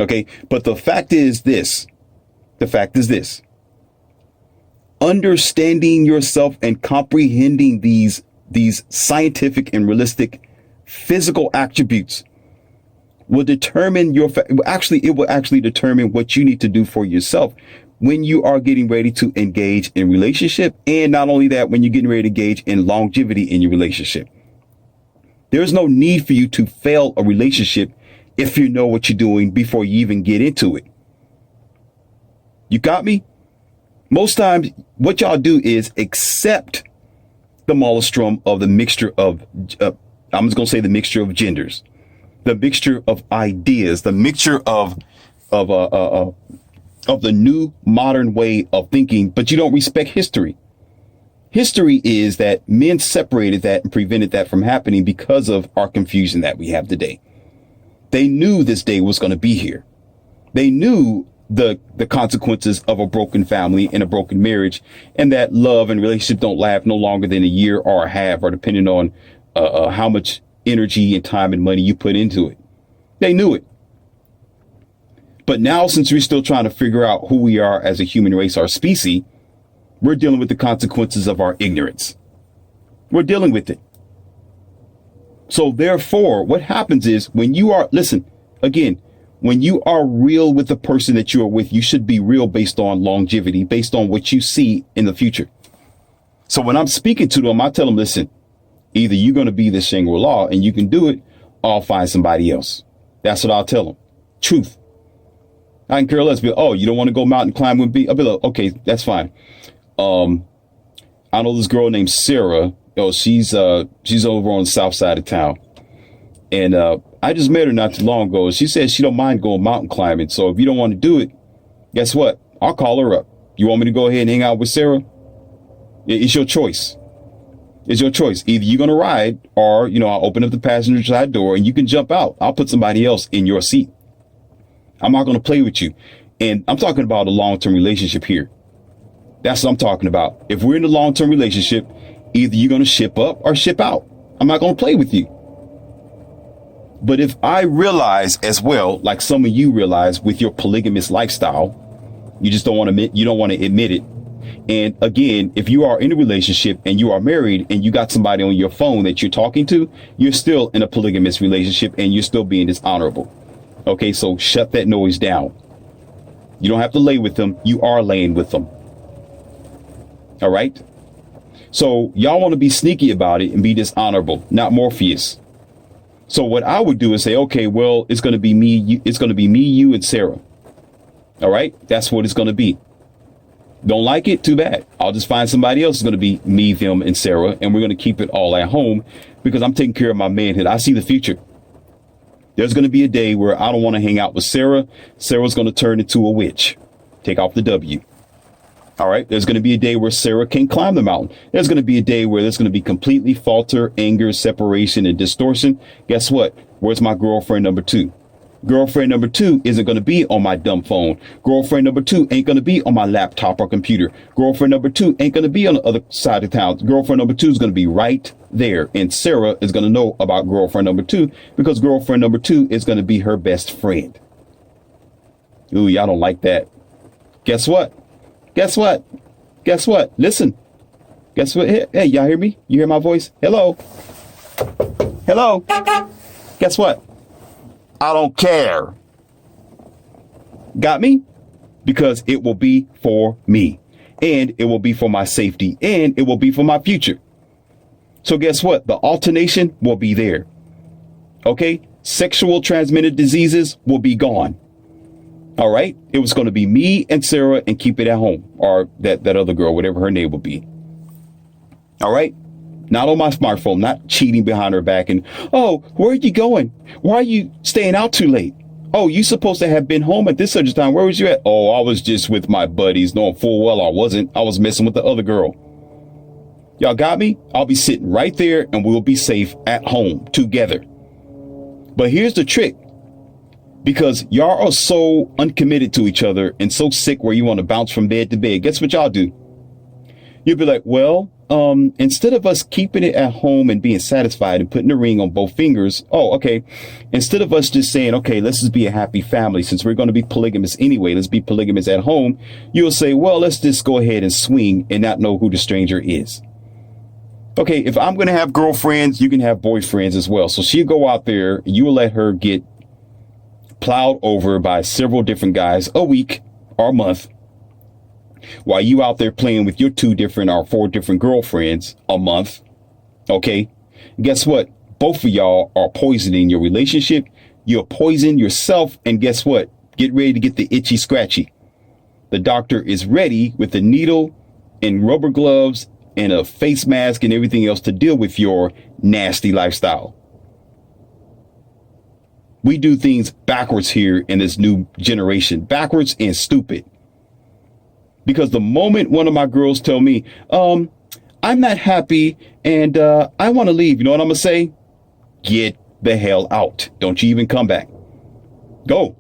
Speaker 1: Okay. But the fact is this. Understanding yourself and comprehending these scientific and realistic physical attributes will determine it will actually determine what you need to do for yourself when you are getting ready to engage in relationship. And not only that, when you're getting ready to engage in longevity in your relationship. There's no need for you to fail a relationship if you know what you're doing before you even get into it. You got me? Most times what y'all do is accept the maelstrom of the mixture of, I'm just going to say the mixture of genders, the mixture of ideas, the mixture of the new modern way of thinking, but you don't respect history. History is that men separated that and prevented that from happening because of our confusion that we have today. They knew this day was going to be here. They knew the consequences of a broken family and a broken marriage, and that love and relationship don't last no longer than a year or a half, or depending on how much energy and time and money you put into it. They knew it. But now, since we're still trying to figure out who we are as a human race, our species, we're dealing with the consequences of our ignorance. We're dealing with it. So therefore, what happens is when you are, listen, again, when you are real with the person that you are with, you should be real based on longevity, based on what you see in the future. So when I'm speaking to them, I tell them, listen, either you're going to be the Shangri-La and you can do it, or I'll find somebody else. That's what I'll tell them. Truth. I can care less. Be like, oh, you don't want to go mountain climb with me? I'll be like, okay, that's fine. I know this girl named Sarah. Oh, she's over on the south side of town. And I just met her not too long ago. She said she don't mind going mountain climbing. So if you don't want to do it, guess what? I'll call her up. You want me to go ahead and hang out with Sarah? It's your choice. It's your choice. Either you're going to ride or, I'll open up the passenger side door and you can jump out. I'll put somebody else in your seat. I'm not going to play with you. And I'm talking about a long-term relationship here. That's what I'm talking about. If we're in a long-term relationship, either you're going to ship up or ship out. I'm not going to play with you. But if I realize as well, like some of you realize with your polygamous lifestyle, you just don't want to admit it. And again, if you are in a relationship and you are married and you got somebody on your phone that you're talking to, you're still in a polygamous relationship and you're still being dishonorable. Okay, so shut that noise down. You don't have to lay with them. You are laying with them. All right. So y'all want to be sneaky about it and be dishonorable, not Morpheus. So what I would do is say, okay, well, it's going to be me. It's going to be me, you, and Sarah. All right. That's what it's going to be. Don't like it? Too bad. I'll just find somebody else. It's going to be me, them, and Sarah. And we're going to keep it all at home because I'm taking care of my manhood. I see the future. There's going to be a day where I don't want to hang out with Sarah. Sarah's going to turn into a witch. Take off the W. All right. There's going to be a day where Sarah can't climb the mountain. There's going to be a day where there's going to be completely falter, anger, separation, and distortion. Guess what? Where's my girlfriend number 2? Girlfriend number 2 isn't going to be on my dumb phone. Girlfriend number 2 ain't going to be on my laptop or computer. Girlfriend number 2 ain't going to be on the other side of town. Girlfriend number 2 is going to be right there. And Sarah is going to know about girlfriend number 2 because girlfriend number 2 is going to be her best friend. Ooh, y'all don't like that. Guess what? Guess what? Guess what? Listen. Guess what? Hey, y'all hear me? You hear my voice? Hello? Hello? Guess what? I don't care. Got me? Because it will be for me. And it will be for my safety. And it will be for my future. So guess what? The alternation will be there. Okay? Sexual transmitted diseases will be gone. All right? It was going to be me and Sarah and keep it at home. Or that other girl, whatever her name will be. All right? Not on my smartphone, not cheating behind her back and, oh, where are you going? Why are you staying out too late? Oh, you supposed to have been home at this such a time. Where was you at? Oh, I was just with my buddies, knowing full well I wasn't. I was messing with the other girl. Y'all got me? I'll be sitting right there and we'll be safe at home together. But here's the trick. Because y'all are so uncommitted to each other and so sick where you want to bounce from bed to bed. Guess what y'all do? You'll be like, well, instead of us keeping it at home and being satisfied and putting the ring on both fingers. Oh, okay. Instead of us just saying, okay, let's just be a happy family. Since we're going to be polygamous anyway, let's be polygamous at home. You'll say, well, let's just go ahead and swing and not know who the stranger is. Okay, if I'm going to have girlfriends, you can have boyfriends as well. So she'll go out there and you will let her get plowed over by several different guys a week or a month while you out there playing with your 2 different or 4 different girlfriends a month. Okay, guess what? Both of y'all are poisoning your relationship. You're poisoning yourself. And guess what? Get ready to get the itchy scratchy. The doctor is ready with the needle and rubber gloves and a face mask and everything else to deal with your nasty lifestyle. We do things backwards here in this new generation, backwards and stupid. Because the moment one of my girls tell me, I'm not happy and I want to leave, you know what I'm going to say? Get the hell out. Don't you even come back. Go.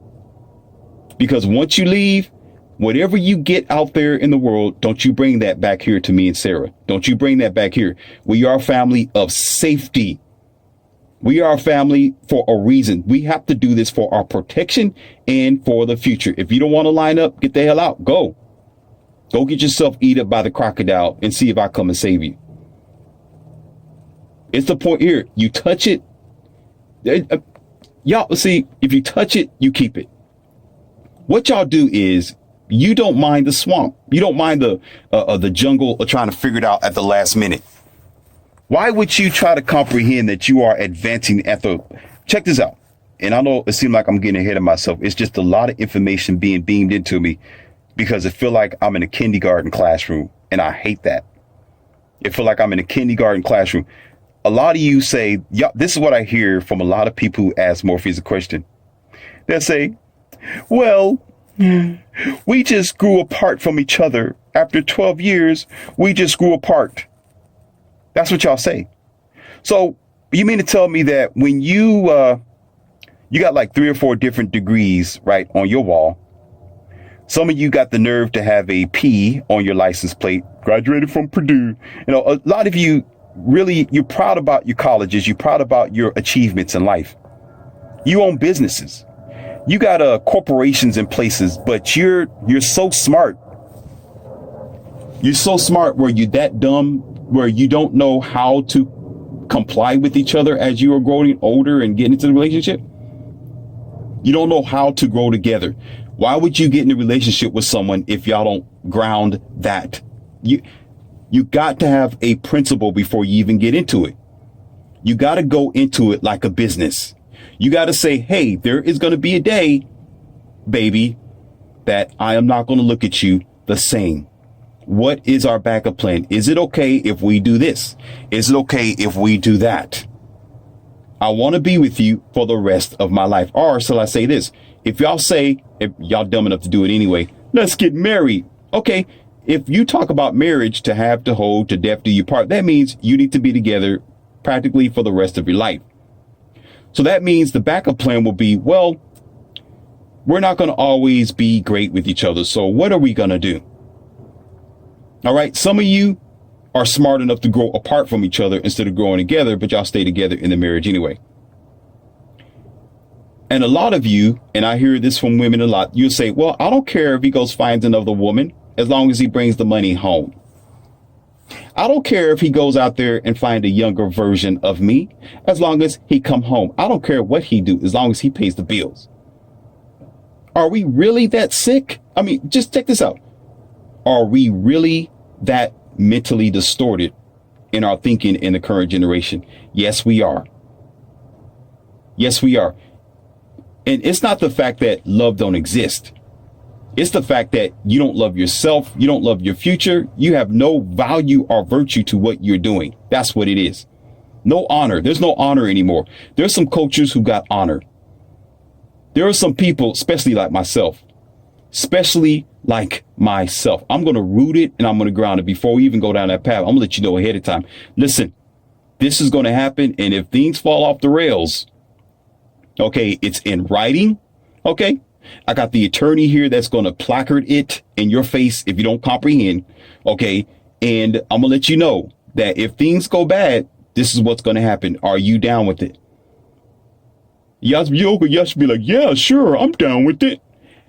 Speaker 1: Because once you leave, whatever you get out there in the world, don't you bring that back here to me and Sarah. Don't you bring that back here. We are a family of safety. We are a family for a reason. We have to do this for our protection and for the future. If you don't want to line up, get the hell out. Go. Go get yourself eaten up by the crocodile and see if I come and save you. It's the point here. You touch it. Y'all see, if you touch it, you keep it. What y'all do is you don't mind the swamp. You don't mind the jungle or trying to figure it out at the last minute. Why would you try to comprehend that you are advancing at the... Check this out. And I know it seems like I'm getting ahead of myself. It's just a lot of information being beamed into me because it feel like I'm in a kindergarten classroom. And I hate that. It feel like I'm in a kindergarten classroom. A lot of you say, yeah, this is what I hear from a lot of people who ask Morpheus a question. They'll say, well, we just grew apart from each other. After 12 years, we just grew apart. That's what y'all say. So you mean to tell me that when you got like 3 or 4 different degrees, right, on your wall, some of you got the nerve to have a P on your license plate, graduated from Purdue. You know, a lot of you really, you're proud about your colleges. You're proud about your achievements in life. You own businesses. You got corporations in places, but you're so smart. You're so smart where you're that dumb where you don't know how to comply with each other as you are growing older and getting into the relationship. You don't know how to grow together. Why would you get in a relationship with someone if y'all don't ground that? You got to have a principle before you even get into it. You got to go into it like a business. You got to say, hey, there is going to be a day, baby, that I am not going to look at you the same. What is our backup plan? Is it okay if we do this? Is it okay if we do that? I want to be with you for the rest of my life. Or shall I say this? If y'all say, if y'all dumb enough to do it anyway, let's get married. Okay. If you talk about marriage to have to hold to death do you part, that means you need to be together practically for the rest of your life. So that means the backup plan will be, well, we're not going to always be great with each other. So what are we going to do? All right. Some of you are smart enough to grow apart from each other instead of growing together, but y'all stay together in the marriage anyway. And a lot of you, and I hear this from women a lot, you'll say, well, I don't care if he goes finds another woman as long as he brings the money home. I don't care if he goes out there and find a younger version of me as long as he come home. I don't care what he do as long as he pays the bills. Are we really that sick? I mean, just check this out. Are we really that mentally distorted in our thinking in the current generation? Yes, we are. Yes, we are. And it's not the fact that love don't exist. It's the fact that you don't love yourself. You don't love your future. You have no value or virtue to what you're doing. That's what it is. No honor. There's no honor anymore. There's some cultures who got honor. There are some people, especially like myself, I'm going to root it and I'm going to ground it before we even go down that path. I'm going to let you know ahead of time. Listen, this is going to happen. And if things fall off the rails, okay, it's in writing. Okay. I got the attorney here that's going to placard it in your face if you don't comprehend. Okay. And I'm going to let you know that if things go bad, this is what's going to happen. Are you down with it? Y'all should be like, yeah, sure, I'm down with it.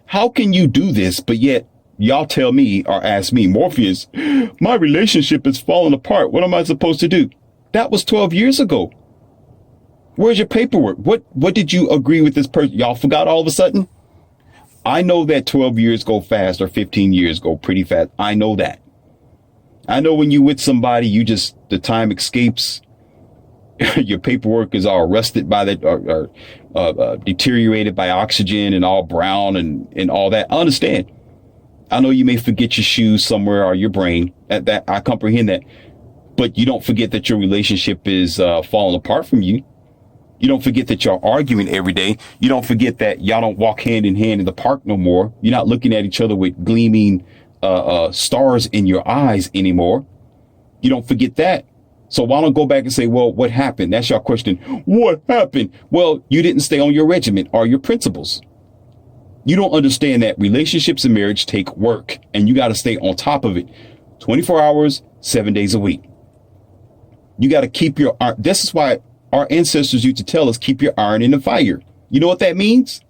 Speaker 1: How can you do this, but yet y'all tell me or ask me, Morpheus, my relationship is falling apart. What am I supposed to do? That was 12 years ago. Where's your paperwork? What did you agree with this person? Y'all forgot all of a sudden? I know that 12 years go fast or 15 years go pretty fast. I know that. I know when you with somebody, the time escapes. Your paperwork is all rusted by that or deteriorated by oxygen and all brown and all that. I understand. I know you may forget your shoes somewhere or your brain. That I comprehend that. But you don't forget that your relationship is falling apart from you. You don't forget that y'all arguing every day. You don't forget that y'all don't walk hand in hand in the park no more. You're not looking at each other with gleaming stars in your eyes anymore. You don't forget that. So why don't go back and say, well, what happened? That's your question. What happened? Well, you didn't stay on your regiment or your principles. You don't understand that relationships and marriage take work and you got to stay on top of it 24 hours, 7 days a week. You got to keep your iron. This is why our ancestors used to tell us, keep your iron in the fire. You know what that means?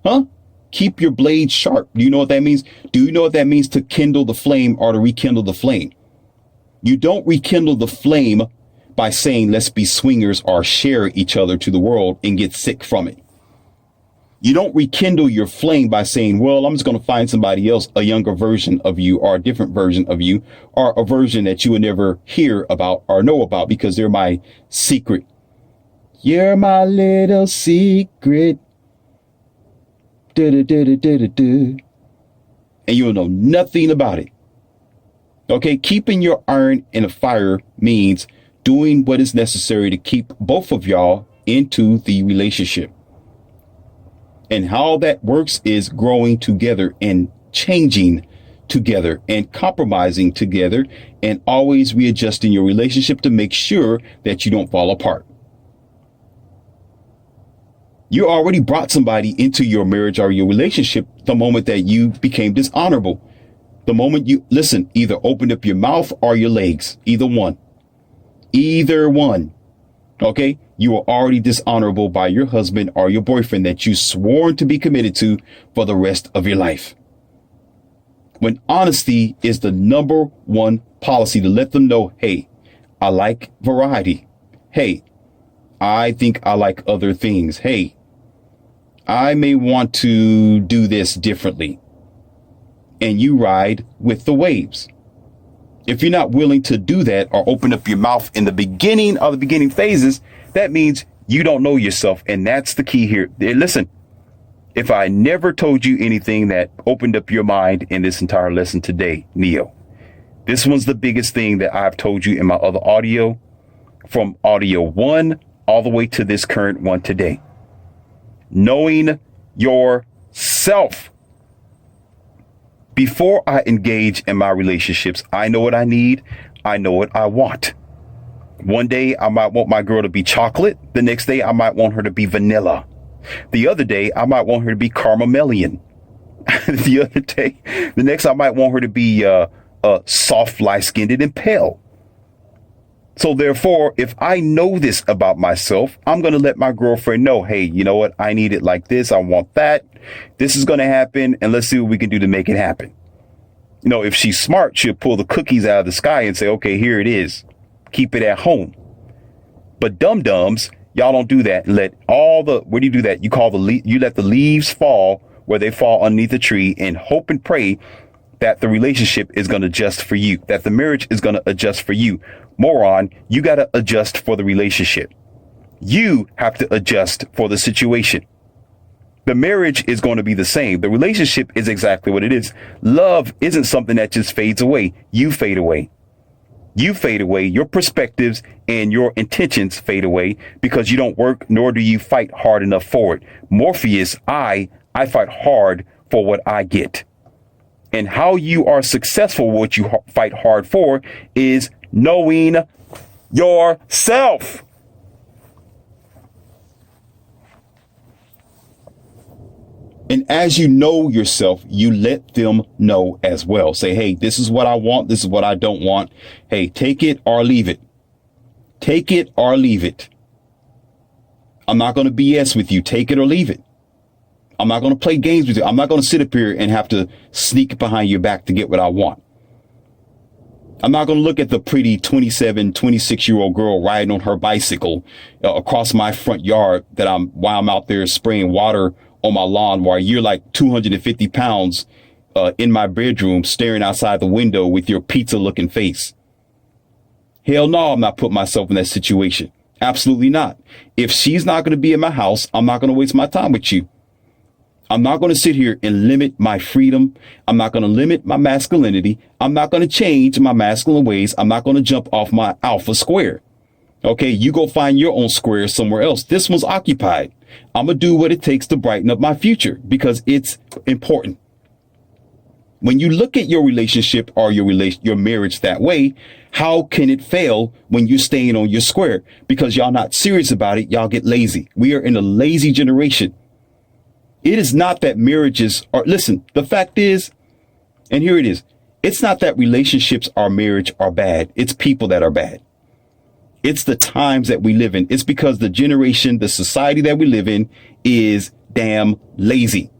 Speaker 1: Huh? Keep your blade sharp. Do you know what that means? Do you know what that means to kindle the flame or to rekindle the flame? You don't rekindle the flame by saying, let's be swingers or share each other to the world and get sick from it. You don't rekindle your flame by saying, well, I'm just going to find somebody else, a younger version of you or a different version of you or a version that you would never hear about or know about because they're my secret. You're my little secret. And you'll know nothing about it. Okay, keeping your iron in a fire means doing what is necessary to keep both of y'all into the relationship. And how that works is growing together and changing together and compromising together and always readjusting your relationship to make sure that you don't fall apart. You already brought somebody into your marriage or your relationship the moment that you became dishonorable. The moment you, listen, either opened up your mouth or your legs, either one. Okay. You are already dishonorable by your husband or your boyfriend that you swore to be committed to for the rest of your life. When honesty is the number one policy to let them know, hey, I like variety. Hey, I think I like other things. Hey, I may want to do this differently. And you ride with the waves. If you're not willing to do that or open up your mouth in the beginning phases, that means you don't know yourself. And that's the key here. Listen, if I never told you anything that opened up your mind in this entire lesson today, Neo, this one's the biggest thing that I've told you in my other audio, from audio 1 all the way to this current one today. Knowing yourself. Before I engage in my relationships, I know what I need. I know what I want. One day I might want my girl to be chocolate. The next day I might want her to be vanilla. The other day I might want her to be caramelian. The next I might want her to be soft, light-skinned and pale. So therefore, if I know this about myself, I'm going to let my girlfriend know, hey, you know what? I need it like this. I want that. This is going to happen. And let's see what we can do to make it happen. You know, if she's smart, she'll pull the cookies out of the sky and say, okay, here it is. Keep it at home. But dum-dums, y'all don't do that. Where do you do that? You let the leaves fall where they fall underneath the tree and hope and pray that the relationship is going to adjust for you, that the marriage is going to adjust for you. Moron, you got to adjust for the relationship. You have to adjust for the situation. The marriage is going to be the same. The relationship is exactly what it is. Love isn't something that just fades away. You fade away. You fade away, your perspectives and your intentions fade away because you don't work, nor do you fight hard enough for it. Morpheus, I fight hard for what I get. And how you are successful, what you fight hard for, is knowing yourself. And as you know yourself, you let them know as well. Say, hey, this is what I want. This is what I don't want. Hey, take it or leave it. Take it or leave it. I'm not going to BS with you. Take it or leave it. I'm not going to play games with you. I'm not going to sit up here and have to sneak behind your back to get what I want. I'm not going to look at the pretty 27, 26-year-old girl riding on her bicycle across my front yard while I'm out there spraying water on my lawn while you're like 250 pounds in my bedroom staring outside the window with your pizza looking face. Hell no, I'm not putting myself in that situation. Absolutely not. If she's not going to be in my house, I'm not going to waste my time with you. I'm not going to sit here and limit my freedom. I'm not going to limit my masculinity. I'm not going to change my masculine ways. I'm not going to jump off my alpha square. Okay, you go find your own square somewhere else. This one's occupied. I'm going to do what it takes to brighten up my future because it's important. When you look at your relationship or your marriage that way, how can it fail when you're staying on your square? Because y'all not serious about it. Y'all get lazy. We are in a lazy generation. It is not that marriages are, listen, the fact is, and here it is, it's not that relationships or marriage are bad. It's people that are bad. It's the times that we live in. It's because the generation, the society that we live in is damn lazy.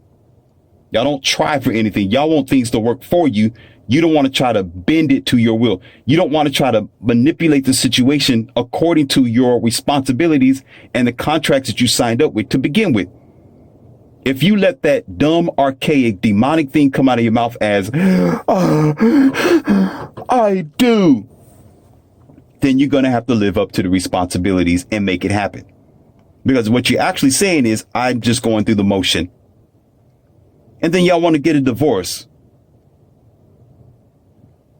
Speaker 1: Y'all don't try for anything. Y'all want things to work for you. You don't want to try to bend it to your will. You don't want to try to manipulate the situation according to your responsibilities and the contracts that you signed up with to begin with. If you let that dumb, archaic, demonic thing come out of your mouth as, I do, then you're going to have to live up to the responsibilities and make it happen. Because what you're actually saying is, I'm just going through the motion. And then y'all want to get a divorce.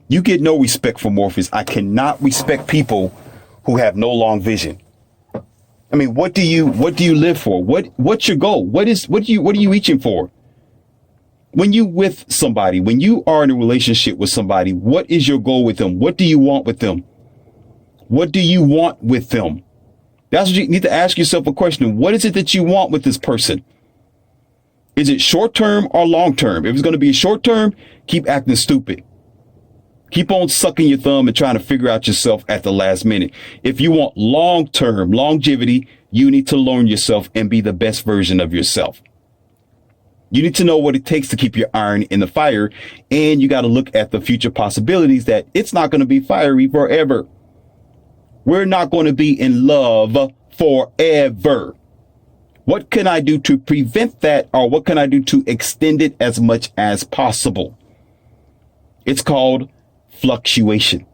Speaker 1: You get no respect from Morpheus. I cannot respect people who have no long vision. I mean, what do you live for? What's your goal? What are you reaching for? When you with somebody, when you are in a relationship with somebody, what is your goal with them? What do you want with them? What do you want with them? That's what you need to ask yourself a question. What is it that you want with this person? Is it short term or long term? If it's going to be short term, keep acting stupid. Keep on sucking your thumb and trying to figure out yourself at the last minute. If you want long-term longevity, you need to learn yourself and be the best version of yourself. You need to know what it takes to keep your iron in the fire. And you got to look at the future possibilities that it's not going to be fiery forever. We're not going to be in love forever. What can I do to prevent that? Or what can I do to extend it as much as possible? It's called fluctuation.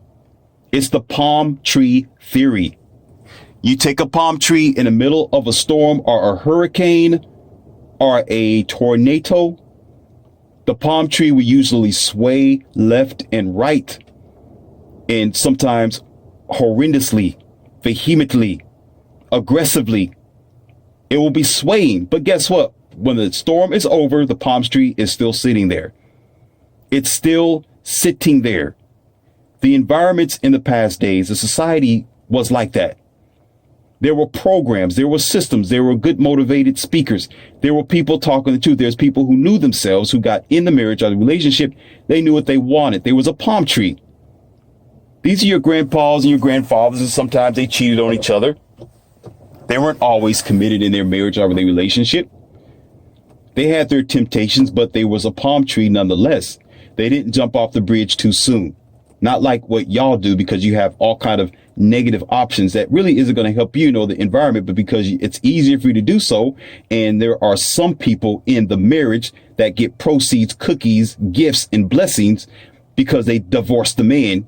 Speaker 1: It's the palm tree theory. You take a palm tree in the middle of a storm or a hurricane or a tornado. The palm tree will usually sway left and right, and sometimes horrendously, vehemently, aggressively. It will be swaying. But guess what? When the storm is over, the palm tree is still sitting there. It's still sitting there. The environments in the past days, the society was like that. There were programs, there were systems, there were good motivated speakers. There were people talking the truth. There's people who knew themselves, who got in the marriage or the relationship. They knew what they wanted. There was a palm tree. These are your grandpas and your grandfathers, and sometimes they cheated on each other. They weren't always committed in their marriage or their relationship. They had their temptations, but there was a palm tree nonetheless. They didn't jump off the bridge too soon. Not like what y'all do, because you have all kind of negative options that really isn't going to help you know the environment, but because it's easier for you to do so. And there are some people in the marriage that get proceeds, cookies, gifts, and blessings because they divorced the man.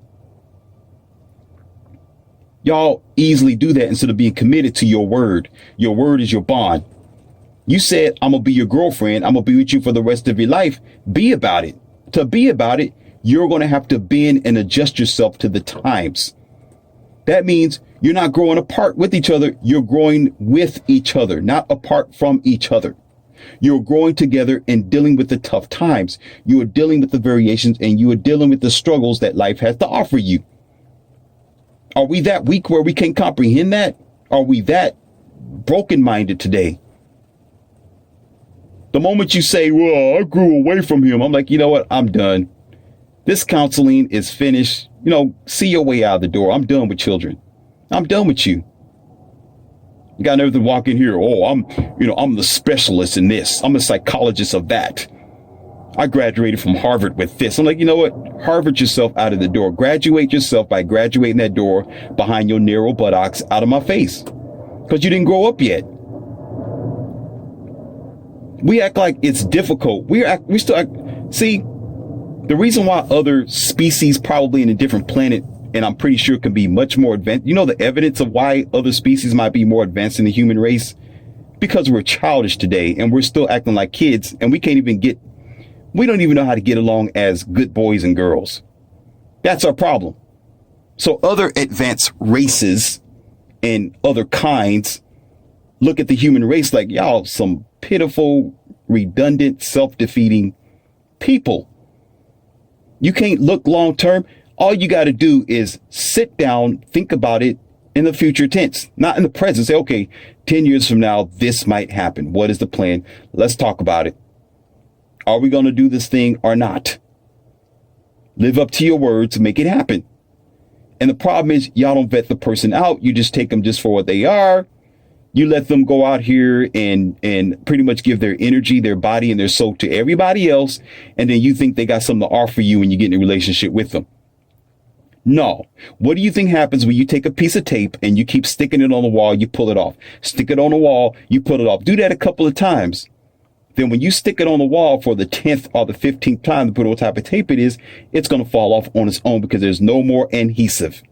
Speaker 1: Y'all easily do that instead of being committed to your word. Your word is your bond. You said, I'm going to be your girlfriend. I'm going to be with you for the rest of your life. Be about it. To be about it, you're going to have to bend and adjust yourself to the times. That means you're not growing apart with each other. You're growing with each other, not apart from each other. You're growing together and dealing with the tough times. You are dealing with the variations, and you are dealing with the struggles that life has to offer you. Are we that weak where we can't comprehend that? Are we that broken-minded today? The moment you say, well, I grew away from him, I'm like, you know what? I'm done. This counseling is finished. See your way out of the door. I'm done with children. I'm done with you. You got everything walk in here. Oh, I'm the specialist in this. I'm a psychologist of that. I graduated from Harvard with this. I'm like, you know what? Harvard yourself out of the door. Graduate yourself by graduating that door behind your narrow buttocks out of my face. Because you didn't grow up yet. We act like it's difficult. We still act. See, the reason why other species probably in a different planet, and I'm pretty sure can be much more advanced. The evidence of why other species might be more advanced than the human race? Because we're childish today and we're still acting like kids, and we don't even know how to get along as good boys and girls. That's our problem. So other advanced races and other kinds look at the human race like, y'all, some pitiful, redundant, self-defeating people. You can't look long term. All you got to do is sit down, think about it in the future tense, not in the present. Say, okay, 10 years from now, this might happen. What is the plan? Let's talk about it. Are we going to do this thing or not? Live up to your word to make it happen. And the problem is y'all don't vet the person out. You just take them just for what they are. You let them go out here and pretty much give their energy, their body, and their soul to everybody else. And then you think they got something to offer you when you get in a relationship with them. No. What do you think happens when you take a piece of tape and you keep sticking it on the wall, you pull it off? Stick it on the wall, you pull it off. Do that a couple of times. Then when you stick it on the wall for the 10th or the 15th time to put what type of tape it is, it's going to fall off on its own because there's no more adhesive.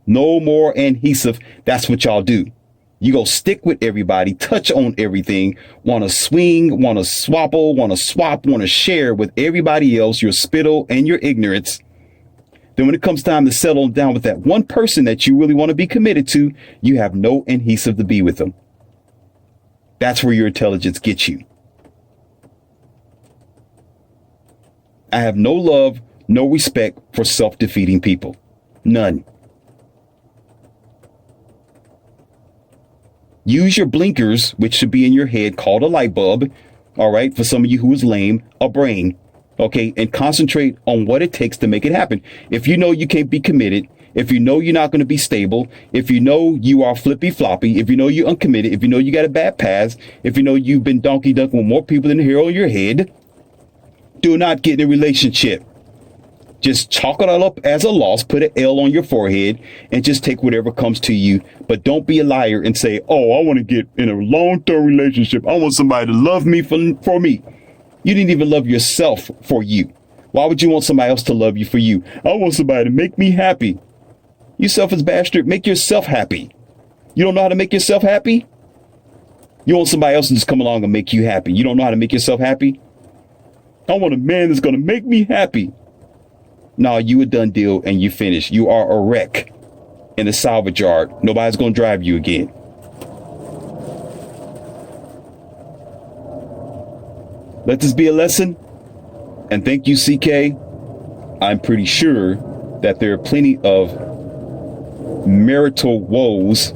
Speaker 1: No more adhesive. That's what y'all do. You go stick with everybody, touch on everything, want to swing, want to swapple, want to swap, want to share with everybody else, your spittle and your ignorance. Then when it comes time to settle down with that one person that you really want to be committed to, you have no adhesive to be with them. That's where your intelligence gets you. I have no love, no respect for self-defeating people. None. Use your blinkers, which should be in your head, called a light bulb. All right. For some of you who is lame, a brain. OK, and concentrate on what it takes to make it happen. If you know you can't be committed, if you know you're not going to be stable, if you know you are flippy floppy, if you know you're uncommitted, if you know you got a bad past, if you know you've been donkey dunking with more people than the hair on your head, do not get in a relationship. Just chalk it all up as a loss, put an L on your forehead, and just take whatever comes to you. But don't be a liar and say, oh, I want to get in a long-term relationship. I want somebody to love me for me. You didn't even love yourself for you. Why would you want somebody else to love you for you? I want somebody to make me happy. You selfish bastard, make yourself happy. You don't know how to make yourself happy? You want somebody else to just come along and make you happy. You don't know how to make yourself happy? I want a man that's going to make me happy. No, you a done deal and you finished. You are a wreck in the salvage yard. Nobody's going to drive you again. Let this be a lesson. And thank you, CK. I'm pretty sure that there are plenty of marital woes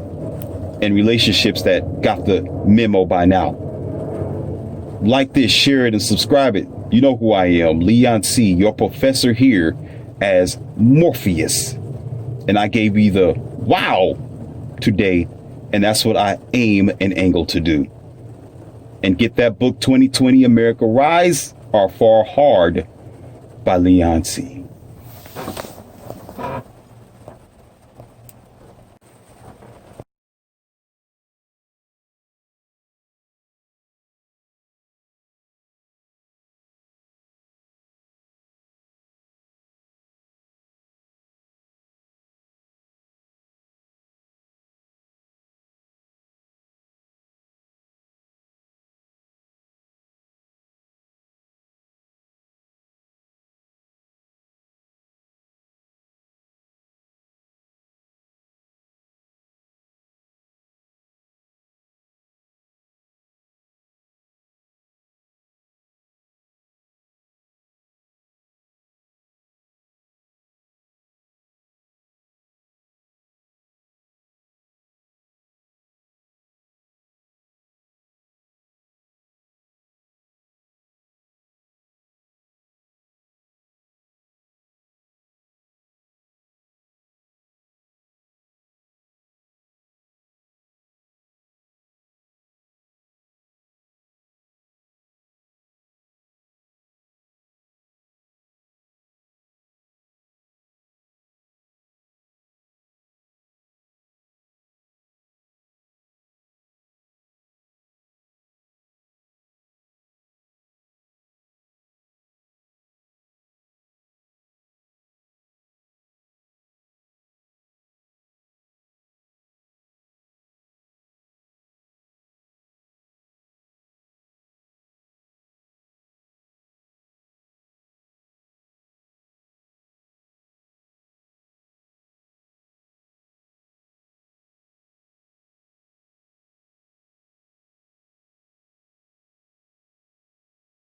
Speaker 1: and relationships that got the memo by now. Like this, share it, and subscribe it. You know who I am, Leon C., your professor here as Morpheus. And I gave you the wow today, and that's what I aim and angle to do. And get that book, 2020 America Rise or Fall Hard by Leon C.